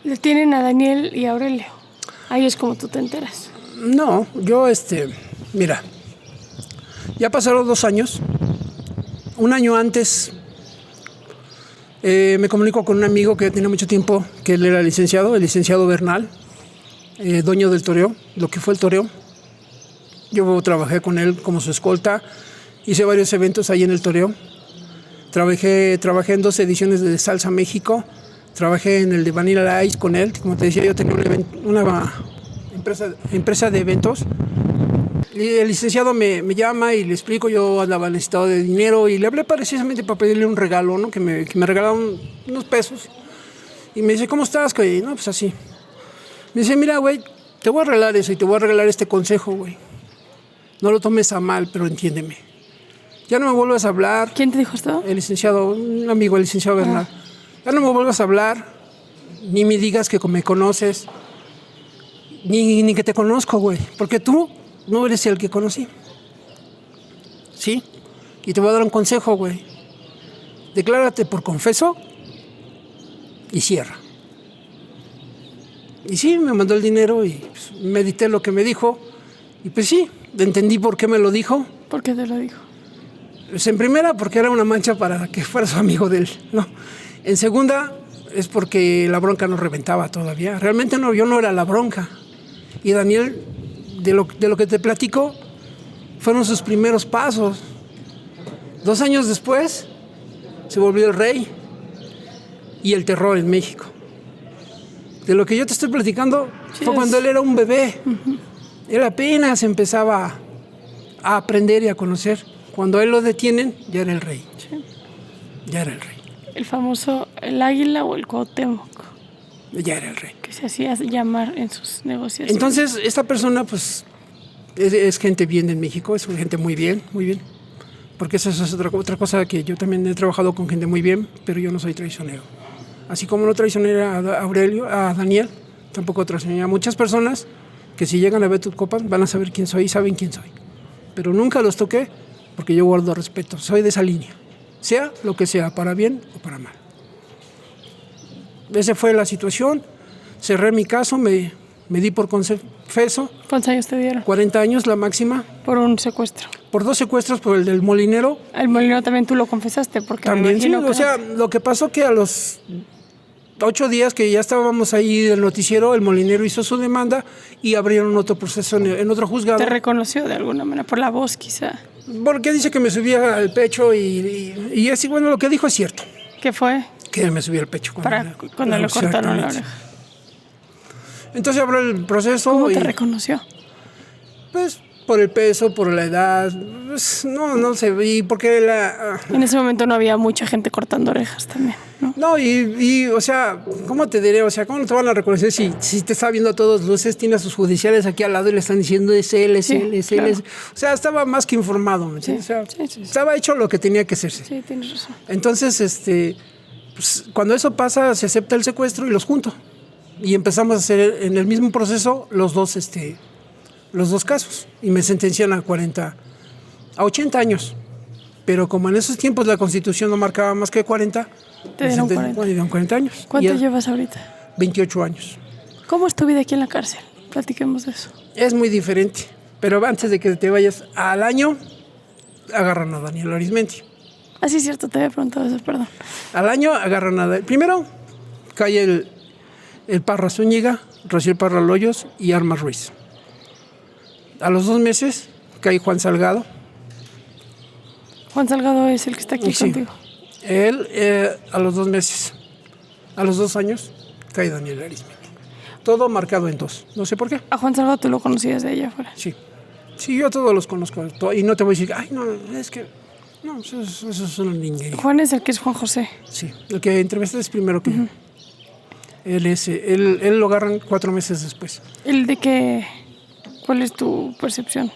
S1: Detienen a Daniel y a Aurelio. Ahí es como tú te enteras.
S2: No, yo, mira, ya pasaron 2 años. 1 año antes me comunico con un amigo que tenía mucho tiempo, que él era el licenciado Bernal, dueño del toreo, lo que fue el toreo. Yo trabajé con él como su escolta, hice varios eventos ahí en el toreo. Trabajé en 2 ediciones de Salsa México. Trabajé en el de Vanilla Ice con él. Como te decía, yo tenía una empresa de eventos. Y el licenciado me llama y le explico, yo andaba necesitado de dinero y le hablé precisamente para pedirle un regalo, ¿no? Que me regalaron unos pesos. Y me dice, ¿cómo estás, güey? No, pues así. Me dice, mira, güey, te voy a regalar eso y te voy a regalar este consejo, güey. No lo tomes a mal, pero entiéndeme. Ya no me vuelvas a hablar.
S1: ¿Quién te dijo esto?
S2: El licenciado, un amigo, el licenciado Bernal. Ya no me vuelvas a hablar, ni me digas que me conoces, ni que te conozco, güey. Porque tú no eres el que conocí. ¿Sí? Y te voy a dar un consejo, güey. Declárate por confeso y cierra. Y sí, me mandó el dinero y pues, medité lo que me dijo. Y pues sí, entendí por qué me lo dijo.
S1: ¿Por qué te lo dijo?
S2: Pues en primera, porque era una mancha para que fuera su amigo de él, ¿no? En segunda, es porque la bronca no reventaba todavía. Realmente no, yo no era la bronca. Y Daniel, de lo que te platico, fueron sus primeros pasos. 2 años después, se volvió el rey y el terror en México. De lo que yo te estoy platicando, fue cuando él era un bebé. Él apenas empezaba a aprender y a conocer. Cuando él lo detienen, ya era el rey.
S1: Sí.
S2: Ya era el rey.
S1: El famoso, el águila o el Cuauhtémoc.
S2: Ya era el rey.
S1: Que se hacía llamar en sus negociaciones.
S2: Entonces, esta persona, pues, es gente bien en México, es gente muy bien, muy bien. Porque eso es otra cosa que yo también he trabajado con gente muy bien, pero yo no soy traicionero. Así como no traicioné a Daniel, tampoco traicioné a muchas personas que si llegan a ver tu copa van a saber quién soy y saben quién soy. Pero nunca los toqué porque yo guardo respeto, soy de esa línea. Sea lo que sea, para bien o para mal. Esa fue la situación, cerré mi caso, me di por confeso.
S1: ¿Cuántos años te dieron?
S2: 40 años, la máxima.
S1: Por un secuestro.
S2: Por 2 secuestros, por el del molinero.
S1: El molinero también tú lo confesaste, porque
S2: También sí,
S1: me imagino
S2: o sea, lo que pasó que a los 8 días que ya estábamos ahí del noticiero, el molinero hizo su demanda y abrieron otro proceso en otro juzgado.
S1: te reconoció de alguna manera, por la voz quizá.
S2: Porque dice que me subía al pecho y así, bueno, lo que dijo es cierto.
S1: ¿Qué fue?
S2: Que me subía al pecho.
S1: Cuando le cortaron la oreja.
S2: Entonces abrió el proceso.
S1: ¿Cómo te reconoció?
S2: Pues por el peso, por la edad, pues, no sé, y porque
S1: En ese momento no había mucha gente cortando orejas también, ¿no?
S2: No, o sea, ¿cómo te diré? O sea, ¿cómo no te van a reconocer si te está viendo a todos luces, tiene a sus judiciales aquí al lado y le están diciendo es él?
S1: Claro.
S2: O sea, estaba más que informado, ¿me entiendes?
S1: Sí,
S2: O sea,
S1: sí.
S2: estaba hecho lo que tenía que hacerse.
S1: Sí, tienes razón.
S2: Entonces, pues, cuando eso pasa, se acepta el secuestro y los junto. Y empezamos a hacer en el mismo proceso los dos casos. Y me sentencian a 80 años. Pero como en esos tiempos la Constitución no marcaba más que 40,
S1: Te dieron 40.
S2: Me dieron 40 años.
S1: ¿Cuánto llevas ahorita?
S2: 28 años.
S1: ¿Cómo es tu vida aquí en la cárcel? Platiquemos de eso.
S2: Es muy diferente. Pero antes de que te vayas al año, agarran a Daniel Arismendi.
S1: Ah, sí, es cierto, te había preguntado eso, perdón.
S2: Al año agarran a Daniel. Primero cae el Parra Zúñiga, Rociel Parra Loyos y Armas Ruiz. A los 2 meses cae Juan Salgado.
S1: Juan Salgado es el que está aquí contigo.
S2: Él, a los 2 meses, a los 2 años, cae Daniel Arismendi. Todo marcado en 2. No sé por qué.
S1: A Juan Salgado tú lo conocías de allá afuera.
S2: Sí. Sí, yo todos los conozco. Y no te voy a decir, ay, no, es que... No, eso es una niña.
S1: Juan es el que es Juan José.
S2: Sí, el que entrevisté es primero que yo. Él lo agarran 4 meses después.
S1: ¿El de qué? ¿Cuál es tu percepción?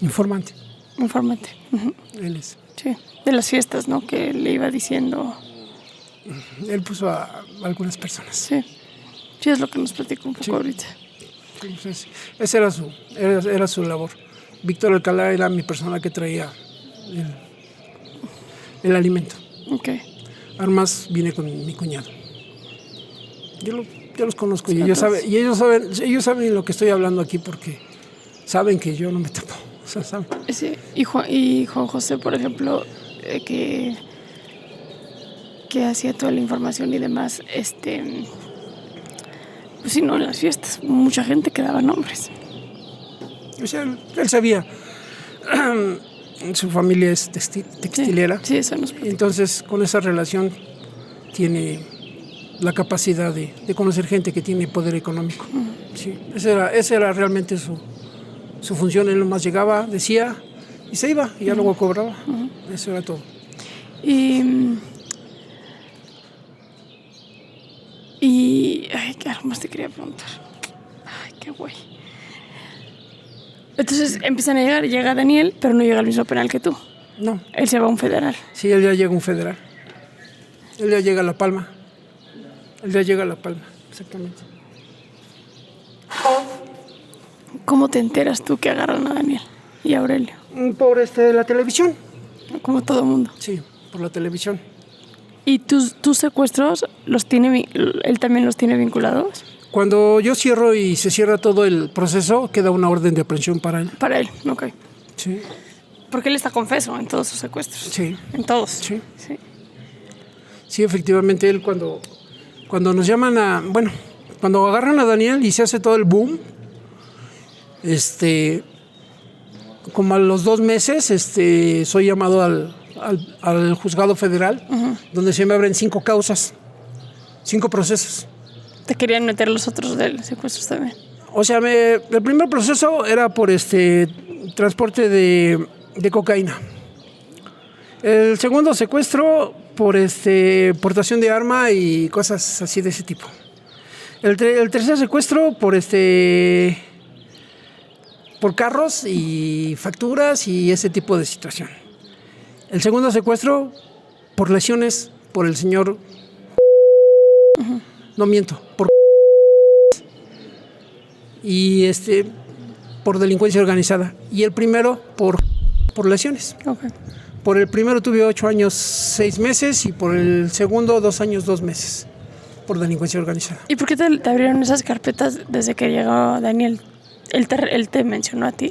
S2: Informante.
S1: Infórmate.
S2: Él es.
S1: Sí, de las fiestas, ¿no? Que le iba diciendo.
S2: Él puso a algunas personas.
S1: Sí, sí es lo que nos platicó un poco ahorita.
S2: Entonces, esa era su labor. Víctor Alcalá era mi persona que traía el alimento.
S1: Ok.
S2: Armas viene con mi cuñado. Yo los conozco y ellos saben lo que estoy hablando aquí porque saben que yo no me tapo. O sea, saben.
S1: Sí. Y Juan José, por ejemplo, que hacía toda la información y demás, pues sí, no, en las fiestas, mucha gente que daba nombres.
S2: O sea, él sabía. Su familia es textilera.
S1: Sí, eso nos platica.
S2: Entonces, con esa relación tiene la capacidad de conocer gente que tiene poder económico. Sí, esa era realmente su función. Él nomás llegaba, decía y se iba, y ya luego cobraba. Eso era todo.
S1: Ay, ¿qué algo más te quería preguntar? Ay, qué güey. Entonces empiezan a llegar, llega Daniel, pero no llega al mismo penal que tú.
S2: No.
S1: Él se va a un federal.
S2: Sí, él ya llega a un federal. Él ya llega a La Palma. Exactamente.
S1: ¿Cómo te enteras tú que agarran a Daniel y a Aurelio?
S2: Por la televisión.
S1: Como todo mundo.
S2: Sí, por la televisión.
S1: ¿Y tus secuestros él también los tiene vinculados?
S2: Cuando yo cierro y se cierra todo el proceso, queda una orden de aprehensión para él.
S1: Para él, ok.
S2: Sí.
S1: Porque él está confeso en todos sus secuestros.
S2: Sí.
S1: En todos.
S2: Sí. Sí, efectivamente, él cuando nos llaman cuando agarran a Daniel y se hace todo el boom, como a los 2 meses, soy llamado al juzgado federal, donde se me abren 5 causas, 5 procesos.
S1: ¿Te querían meter los otros de secuestros también?
S2: O sea, el primer proceso era por transporte de cocaína. El segundo secuestro por portación de arma y cosas así de ese tipo. El tercer secuestro por carros y facturas y ese tipo de situación. El segundo secuestro por lesiones por el señor. No miento, y por delincuencia organizada. Y el primero por lesiones.
S1: Okay.
S2: Por el primero tuve 8 años, 6 meses y por el segundo 2 años, 2 meses por delincuencia organizada.
S1: ¿Y por qué te abrieron esas carpetas desde que llegó Daniel? ¿Él te mencionó a ti?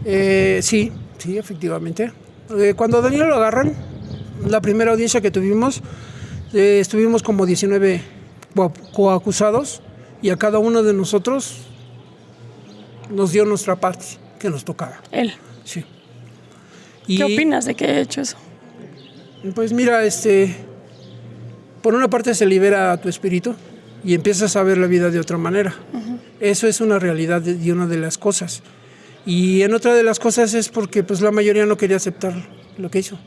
S2: Sí, efectivamente. Cuando Daniel lo agarran, la primera audiencia que tuvimos, estuvimos como 19 coacusados y a cada uno de nosotros nos dio nuestra parte que nos tocaba.
S1: Él.
S2: Sí.
S1: ¿Qué opinas de que haya hecho eso?
S2: Pues mira, por una parte se libera tu espíritu y empiezas a ver la vida de otra manera. Eso es una realidad y una de las cosas. Y en otra de las cosas es porque pues la mayoría no quería aceptar lo que hizo.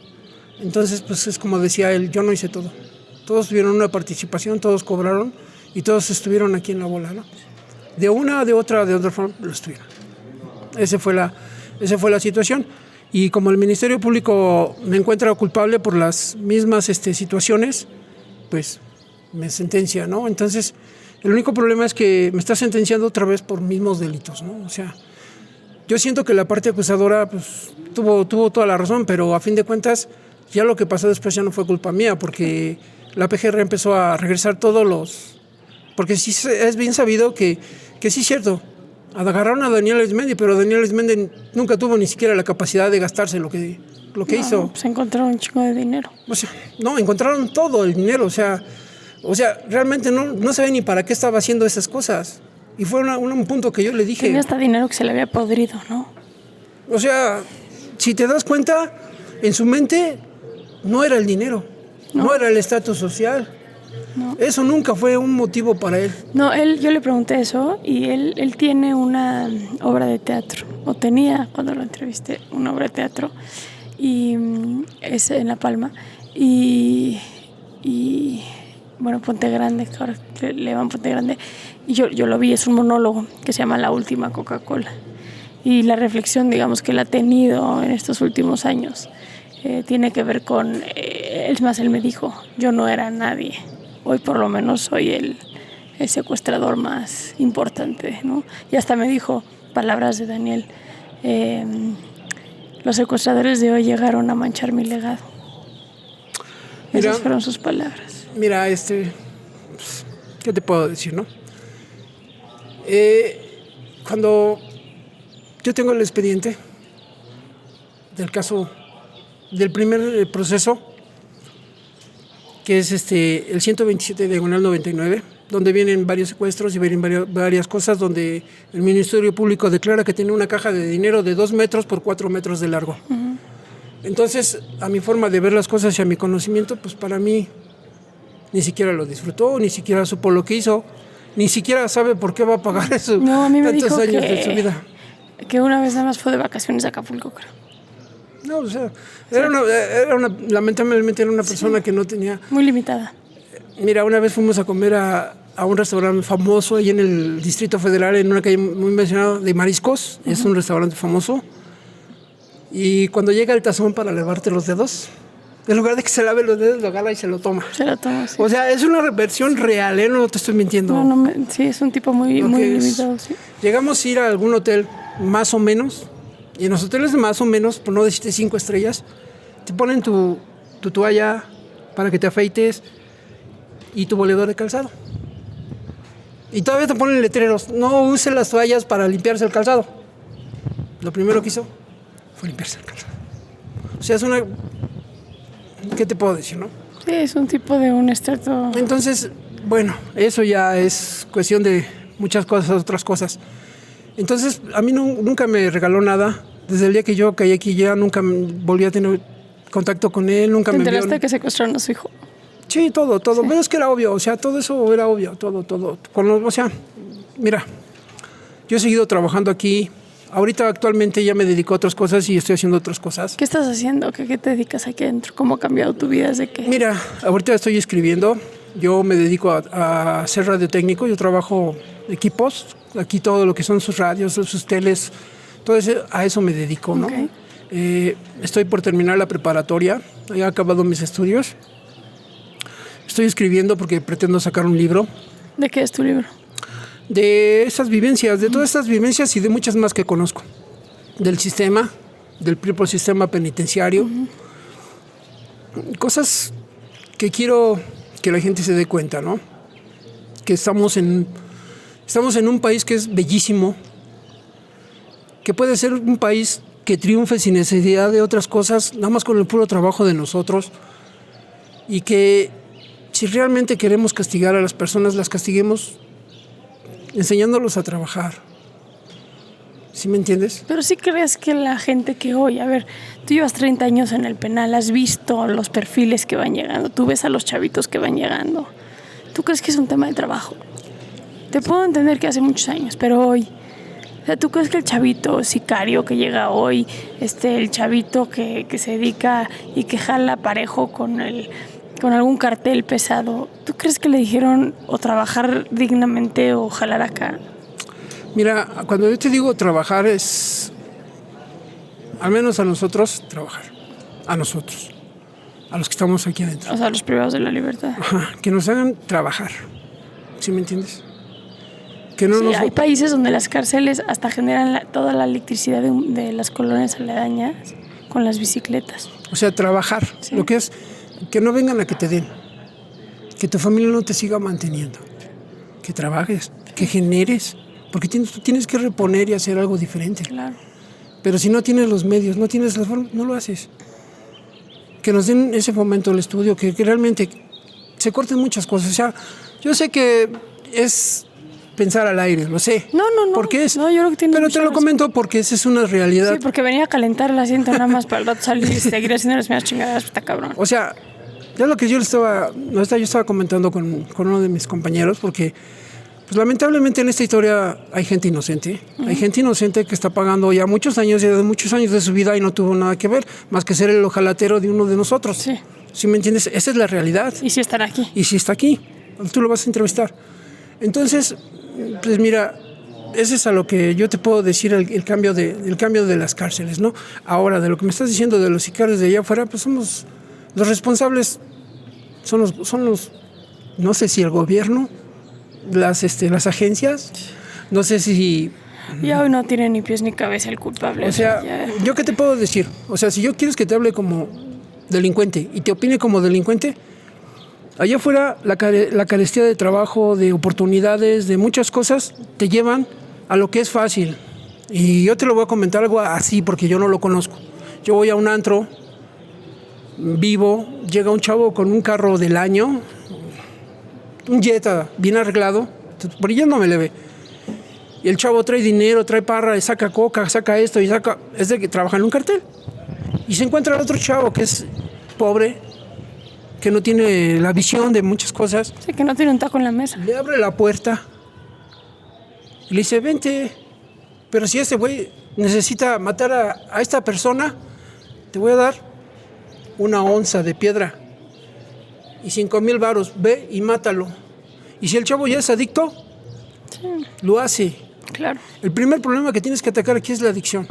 S2: Entonces pues es como decía él, yo no hice todo. Todos tuvieron una participación, todos cobraron y todos estuvieron aquí en la bola, ¿no? De una, de otra forma lo estuvieron. Esa fue la situación. Y como el Ministerio Público me encuentra culpable por las mismas situaciones, pues me sentencia, ¿no? Entonces, el único problema es que me está sentenciando otra vez por mismos delitos, ¿no? O sea, yo siento que la parte acusadora pues, tuvo toda la razón, pero a fin de cuentas, ya lo que pasó después ya no fue culpa mía, porque la PGR empezó a regresar todos los... Porque sí es bien sabido que sí es cierto, agarraron a Daniel Arizmendi, pero Daniel Arizmendi nunca tuvo ni siquiera la capacidad de gastarse lo que hizo.
S1: Pues encontraron un chingo de dinero.
S2: O sea, no, encontraron todo el dinero, o sea realmente no sabía ni para qué estaba haciendo esas cosas. Y fue un punto que yo le dije...
S1: Tenía hasta dinero que se le había podrido, ¿no?
S2: O sea, si te das cuenta, en su mente no era el dinero, no era el estatus social. No. Eso nunca fue un motivo para él.
S1: No, yo le pregunté eso y él tiene una obra de teatro, o tenía cuando lo entrevisté una obra de teatro, y es en La Palma, y bueno, Ponte Grande, ahora le van Ponte Grande, y yo lo vi, es un monólogo que se llama La Última Coca-Cola, y la reflexión, digamos, que él ha tenido en estos últimos años tiene que ver con, es más, él me dijo, yo no era nadie. Hoy por lo menos soy el secuestrador más importante, ¿no? Y hasta me dijo, palabras de Daniel, los secuestradores de hoy llegaron a manchar mi legado. Mira, esas fueron sus palabras.
S2: Mira, ¿qué te puedo decir, no? Cuando yo tengo el expediente del caso, del primer proceso, que es el 127/99, donde vienen varios secuestros y vienen varias cosas, donde el Ministerio Público declara que tiene una caja de dinero de 2 metros por 4 metros de largo. Entonces, a mi forma de ver las cosas y a mi conocimiento, pues para mí ni siquiera lo disfrutó, ni siquiera supo lo que hizo, ni siquiera sabe por qué va a pagar eso.
S1: No, a mí me
S2: tantos
S1: dijo
S2: años de su vida.
S1: que una vez nada más fue de vacaciones a Acapulco, creo.
S2: No, o sea, lamentablemente era una persona que no tenía...
S1: Muy limitada.
S2: Mira, una vez fuimos a comer a un restaurante famoso ahí en el Distrito Federal, en una calle muy mencionada de mariscos. Uh-huh. Es un restaurante famoso. Y cuando llega el tazón para lavarte los dedos, en lugar de que se lave los dedos, lo agarra y se lo toma.
S1: Se lo toma, sí.
S2: O sea, es una versión real, ¿eh? No te estoy mintiendo.
S1: Sí, es un tipo muy limitado, sí.
S2: Llegamos a ir a algún hotel más o menos, y en los hoteles de más o menos, por no decirte 5 estrellas, te ponen tu toalla para que te afeites y tu boleador de calzado. Y todavía te ponen letreros, no use las toallas para limpiarse el calzado. Lo primero que hizo fue limpiarse el calzado. O sea, es una... ¿Qué te puedo decir, no?
S1: Sí, es un tipo de un estrato...
S2: Entonces, bueno, eso ya es cuestión de muchas cosas, otras cosas. Entonces, a mí nunca me regaló nada. Desde el día que yo caí aquí ya nunca volví a tener contacto con él, nunca me envió...
S1: ¿Te enteraste que secuestraron a su hijo?
S2: Sí, todo.
S1: Sí.
S2: Pero es que era obvio, o sea, todo eso era obvio, todo. O sea, mira, yo he seguido trabajando aquí. Ahorita actualmente ya me dedico a otras cosas y estoy haciendo otras cosas.
S1: ¿Qué estás haciendo? ¿Qué te dedicas aquí adentro? ¿Cómo ha cambiado tu vida desde que...?
S2: Mira, ahorita estoy escribiendo. Yo me dedico a ser radiotécnico. Yo trabajo equipos. Aquí todo lo que son sus radios, sus teles, todo eso, a eso me dedico, ¿no?
S1: Okay.
S2: Estoy por terminar la preparatoria. He acabado mis estudios. Estoy escribiendo porque pretendo sacar un libro.
S1: ¿De qué es tu libro?
S2: De esas vivencias, de todas estas vivencias y de muchas más que conozco. Del sistema, del propio sistema penitenciario. Cosas que quiero que la gente se dé cuenta, ¿no? Que estamos en un país que es bellísimo, que puede ser un país que triunfe sin necesidad de otras cosas, nada más con el puro trabajo de nosotros, y que si realmente queremos castigar a las personas, las castiguemos enseñándolos a trabajar. ¿Sí me entiendes?
S1: Pero sí crees que la gente que hoy, a ver, tú llevas 30 años en el penal, has visto los perfiles que van llegando, tú ves a los chavitos que van llegando. ¿Tú crees que es un tema de trabajo? Te puedo entender que hace muchos años, pero hoy, o sea, ¿tú crees que el chavito sicario que llega hoy, el chavito que se dedica y que jala parejo con algún cartel pesado, ¿tú crees que le dijeron o trabajar dignamente o jalar acá?
S2: Mira, cuando yo te digo trabajar es, al menos a nosotros, trabajar. A nosotros, a los que estamos aquí adentro.
S1: O sea, los privados de la libertad.
S2: Ajá, que nos hagan trabajar. ¿Sí me entiendes? Que no
S1: sí,
S2: nos...
S1: hay países donde las cárceles hasta generan toda la electricidad de las colonias aledañas con las bicicletas.
S2: O sea, trabajar. Sí. Lo que es que no vengan a que te den. Que tu familia no te siga manteniendo. Que trabajes, que generes. Porque tú tienes que reponer y hacer algo diferente.
S1: Claro.
S2: Pero si no tienes los medios, no tienes las formas, no lo haces. Que nos den ese fomento al estudio, que realmente se corten muchas cosas. O sea, yo sé que es pensar al aire, lo sé.
S1: No.
S2: Porque es,
S1: no, yo creo que tienes
S2: pero te lo comento porque esa es una realidad.
S1: Sí, porque venía a calentar el asiento nada más para el rato salir y seguir haciendo las mismas chingaderas, está cabrón.
S2: O sea, ya lo que yo estaba comentando con uno de mis compañeros, porque pues lamentablemente en esta historia hay gente inocente. Uh-huh. Hay gente inocente que está pagando ya muchos años de su vida y no tuvo nada que ver, más que ser el ojalatero de uno de nosotros.
S1: Sí.
S2: ¿Sí me entiendes? Esa es la realidad.
S1: ¿Y si están aquí?
S2: Y si está aquí, tú lo vas a entrevistar. Entonces, pues mira, ese es a lo que yo te puedo decir el cambio de las cárceles, ¿no? Ahora, de lo que me estás diciendo de los sicarios de allá afuera, pues somos los responsables, son los no sé si el gobierno, las agencias, no sé si...
S1: Ya hoy no tiene ni pies ni cabeza el culpable.
S2: O sea, ¿yo qué te puedo decir? O sea, si yo quieres que te hable como delincuente y te opine como delincuente, allá afuera la carestía de trabajo, de oportunidades, de muchas cosas, te llevan a lo que es fácil. Y yo te lo voy a comentar algo así porque yo no lo conozco. Yo voy a un antro, vivo, llega un chavo con un carro del año, un Jetta bien arreglado, brillándome le ve. Y el chavo trae dinero, trae parra, saca coca, saca esto y saca... Es de que trabaja en un cartel. Y se encuentra el otro chavo que es pobre, que no tiene la visión de muchas cosas.
S1: Sí, que no tiene un taco en la mesa.
S2: Le abre la puerta y le dice, vente, pero si ese güey necesita matar a esta persona, te voy a dar 1 onza de piedra y 5,000 varos, ve y mátalo. Y si el chavo ya es adicto, lo hace.
S1: Claro.
S2: El primer problema que tienes que atacar aquí es la adicción.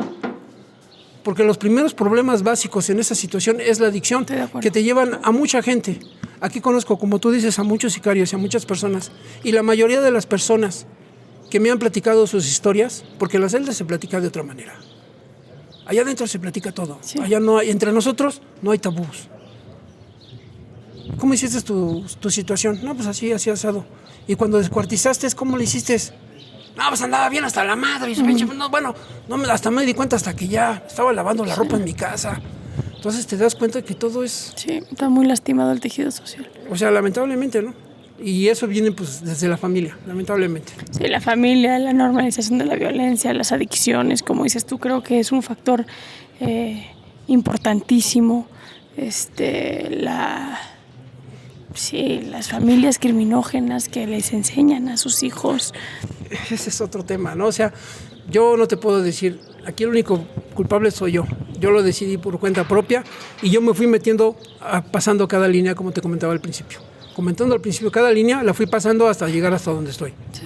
S2: Porque los primeros problemas básicos en esa situación es la adicción, que te llevan a mucha gente. Aquí conozco, como tú dices, a muchos sicarios y a muchas personas. Y la mayoría de las personas que me han platicado sus historias, porque en la celda se platica de otra manera. Allá adentro se platica todo. Sí. Allá no hay, entre nosotros no hay tabús. ¿Cómo hiciste tu situación? No, pues así asado. Y cuando descuartizaste, ¿cómo le hiciste? No, pues andaba bien hasta la madre. Y hasta me di cuenta hasta que ya estaba lavando la ropa en mi casa. Entonces te das cuenta que todo es...
S1: Sí, está muy lastimado el tejido social.
S2: O sea, lamentablemente, ¿no? Y eso viene pues desde la familia, lamentablemente.
S1: Sí, la familia, la normalización de la violencia, las adicciones, como dices tú, creo que es un factor importantísimo. Las familias criminógenas que les enseñan a sus hijos.
S2: Ese es otro tema, ¿no? O sea, yo no te puedo decir, aquí el único culpable soy yo. Yo lo decidí por cuenta propia y yo me fui metiendo, pasando cada línea, como te comentaba al principio. Comentando al principio cada línea, la fui pasando hasta llegar hasta donde estoy. Sí.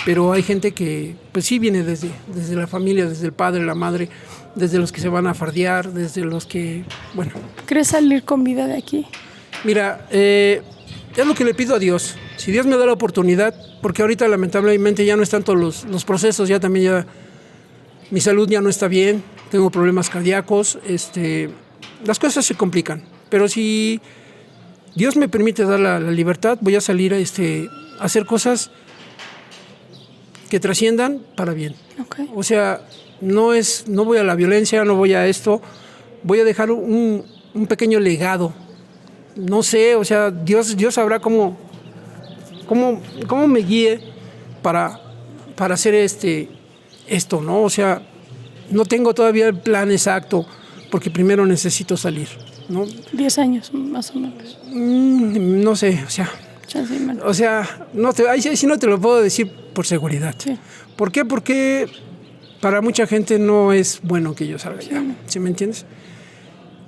S2: Pero hay gente que, pues sí, viene desde la familia, desde el padre, la madre, desde los que se van a fardear, desde los que, bueno.
S1: ¿Crees salir con vida de aquí?
S2: Mira, es lo que le pido a Dios. Si Dios me da la oportunidad, porque ahorita lamentablemente ya no están todos los procesos, ya mi salud ya no está bien, tengo problemas cardíacos, las cosas se complican. Pero si Dios me permite dar la libertad, voy a salir a hacer cosas que trasciendan para bien.
S1: Okay.
S2: O sea, no voy a la violencia, no voy a esto, voy a dejar un pequeño legado. No sé, o sea, Dios sabrá cómo me guíe para hacer esto, ¿no? O sea, no tengo todavía el plan exacto, porque primero necesito salir, ¿no?
S1: 10 años, más o menos.
S2: No sé, o sea... O sea, ahí sí no te lo puedo decir por seguridad.
S1: Sí.
S2: ¿Por qué? Porque para mucha gente no es bueno que yo salga ya, ¿sí me entiendes?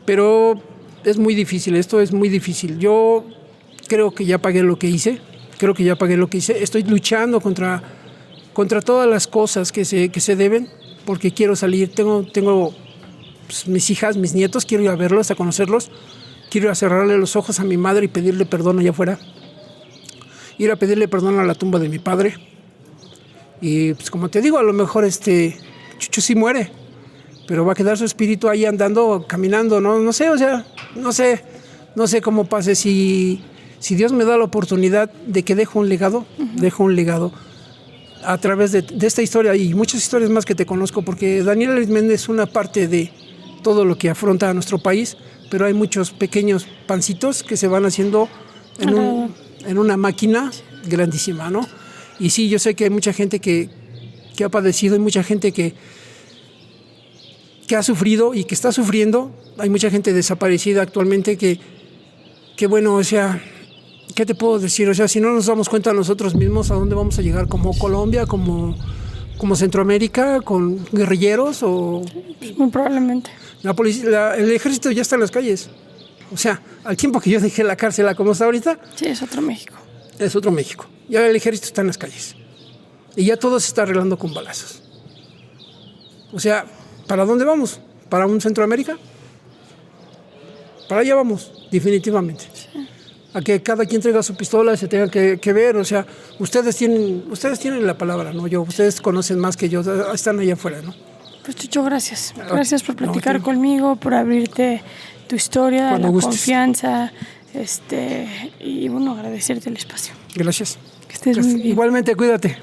S2: Pero es muy difícil, esto es muy difícil. Yo creo que ya pagué lo que hice, estoy luchando contra todas las cosas que se deben, porque quiero salir, tengo pues, mis hijas, mis nietos, quiero ir a verlos, a conocerlos, quiero ir a cerrarle los ojos a mi madre y pedirle perdón allá afuera. Ir a pedirle perdón a la tumba de mi padre. Y pues como te digo, a lo mejor Chucho sí muere, pero va a quedar su espíritu ahí andando, caminando, no sé, o sea, no sé cómo pase. Si Dios me da la oportunidad de que dejo un legado a través de esta historia y muchas historias más que te conozco, porque Daniela Arismendi es una parte de todo lo que afronta a nuestro país, pero hay muchos pequeños pancitos que se van haciendo en una máquina grandísima, ¿no? Y sí, yo sé que hay mucha gente que ha padecido, hay mucha gente que ha sufrido y que está sufriendo, hay mucha gente desaparecida actualmente que bueno, o sea, ¿qué te puedo decir? O sea, si no nos damos cuenta nosotros mismos a dónde vamos a llegar, como Colombia, como Centroamérica, con guerrilleros o...
S1: Muy probablemente.
S2: El ejército ya está en las calles. O sea, al tiempo que yo dejé la cárcel a como está ahorita...
S1: Sí, es otro México.
S2: Es otro México. Ya el ejército está en las calles. Y ya todo se está arreglando con balazos. O sea, ¿para dónde vamos? ¿Para un Centroamérica? Para allá vamos, definitivamente. Sí. A que cada quien traiga su pistola y se tenga que ver. O sea, ustedes tienen la palabra, ¿no? Ustedes conocen más que yo, están allá afuera, ¿no?
S1: Pues Chucho, gracias. Gracias por platicar conmigo, por abrirte tu historia, cuando la gustes. Confianza, y bueno, agradecerte el espacio.
S2: Gracias.
S1: Que estés muy bien.
S2: Igualmente, cuídate.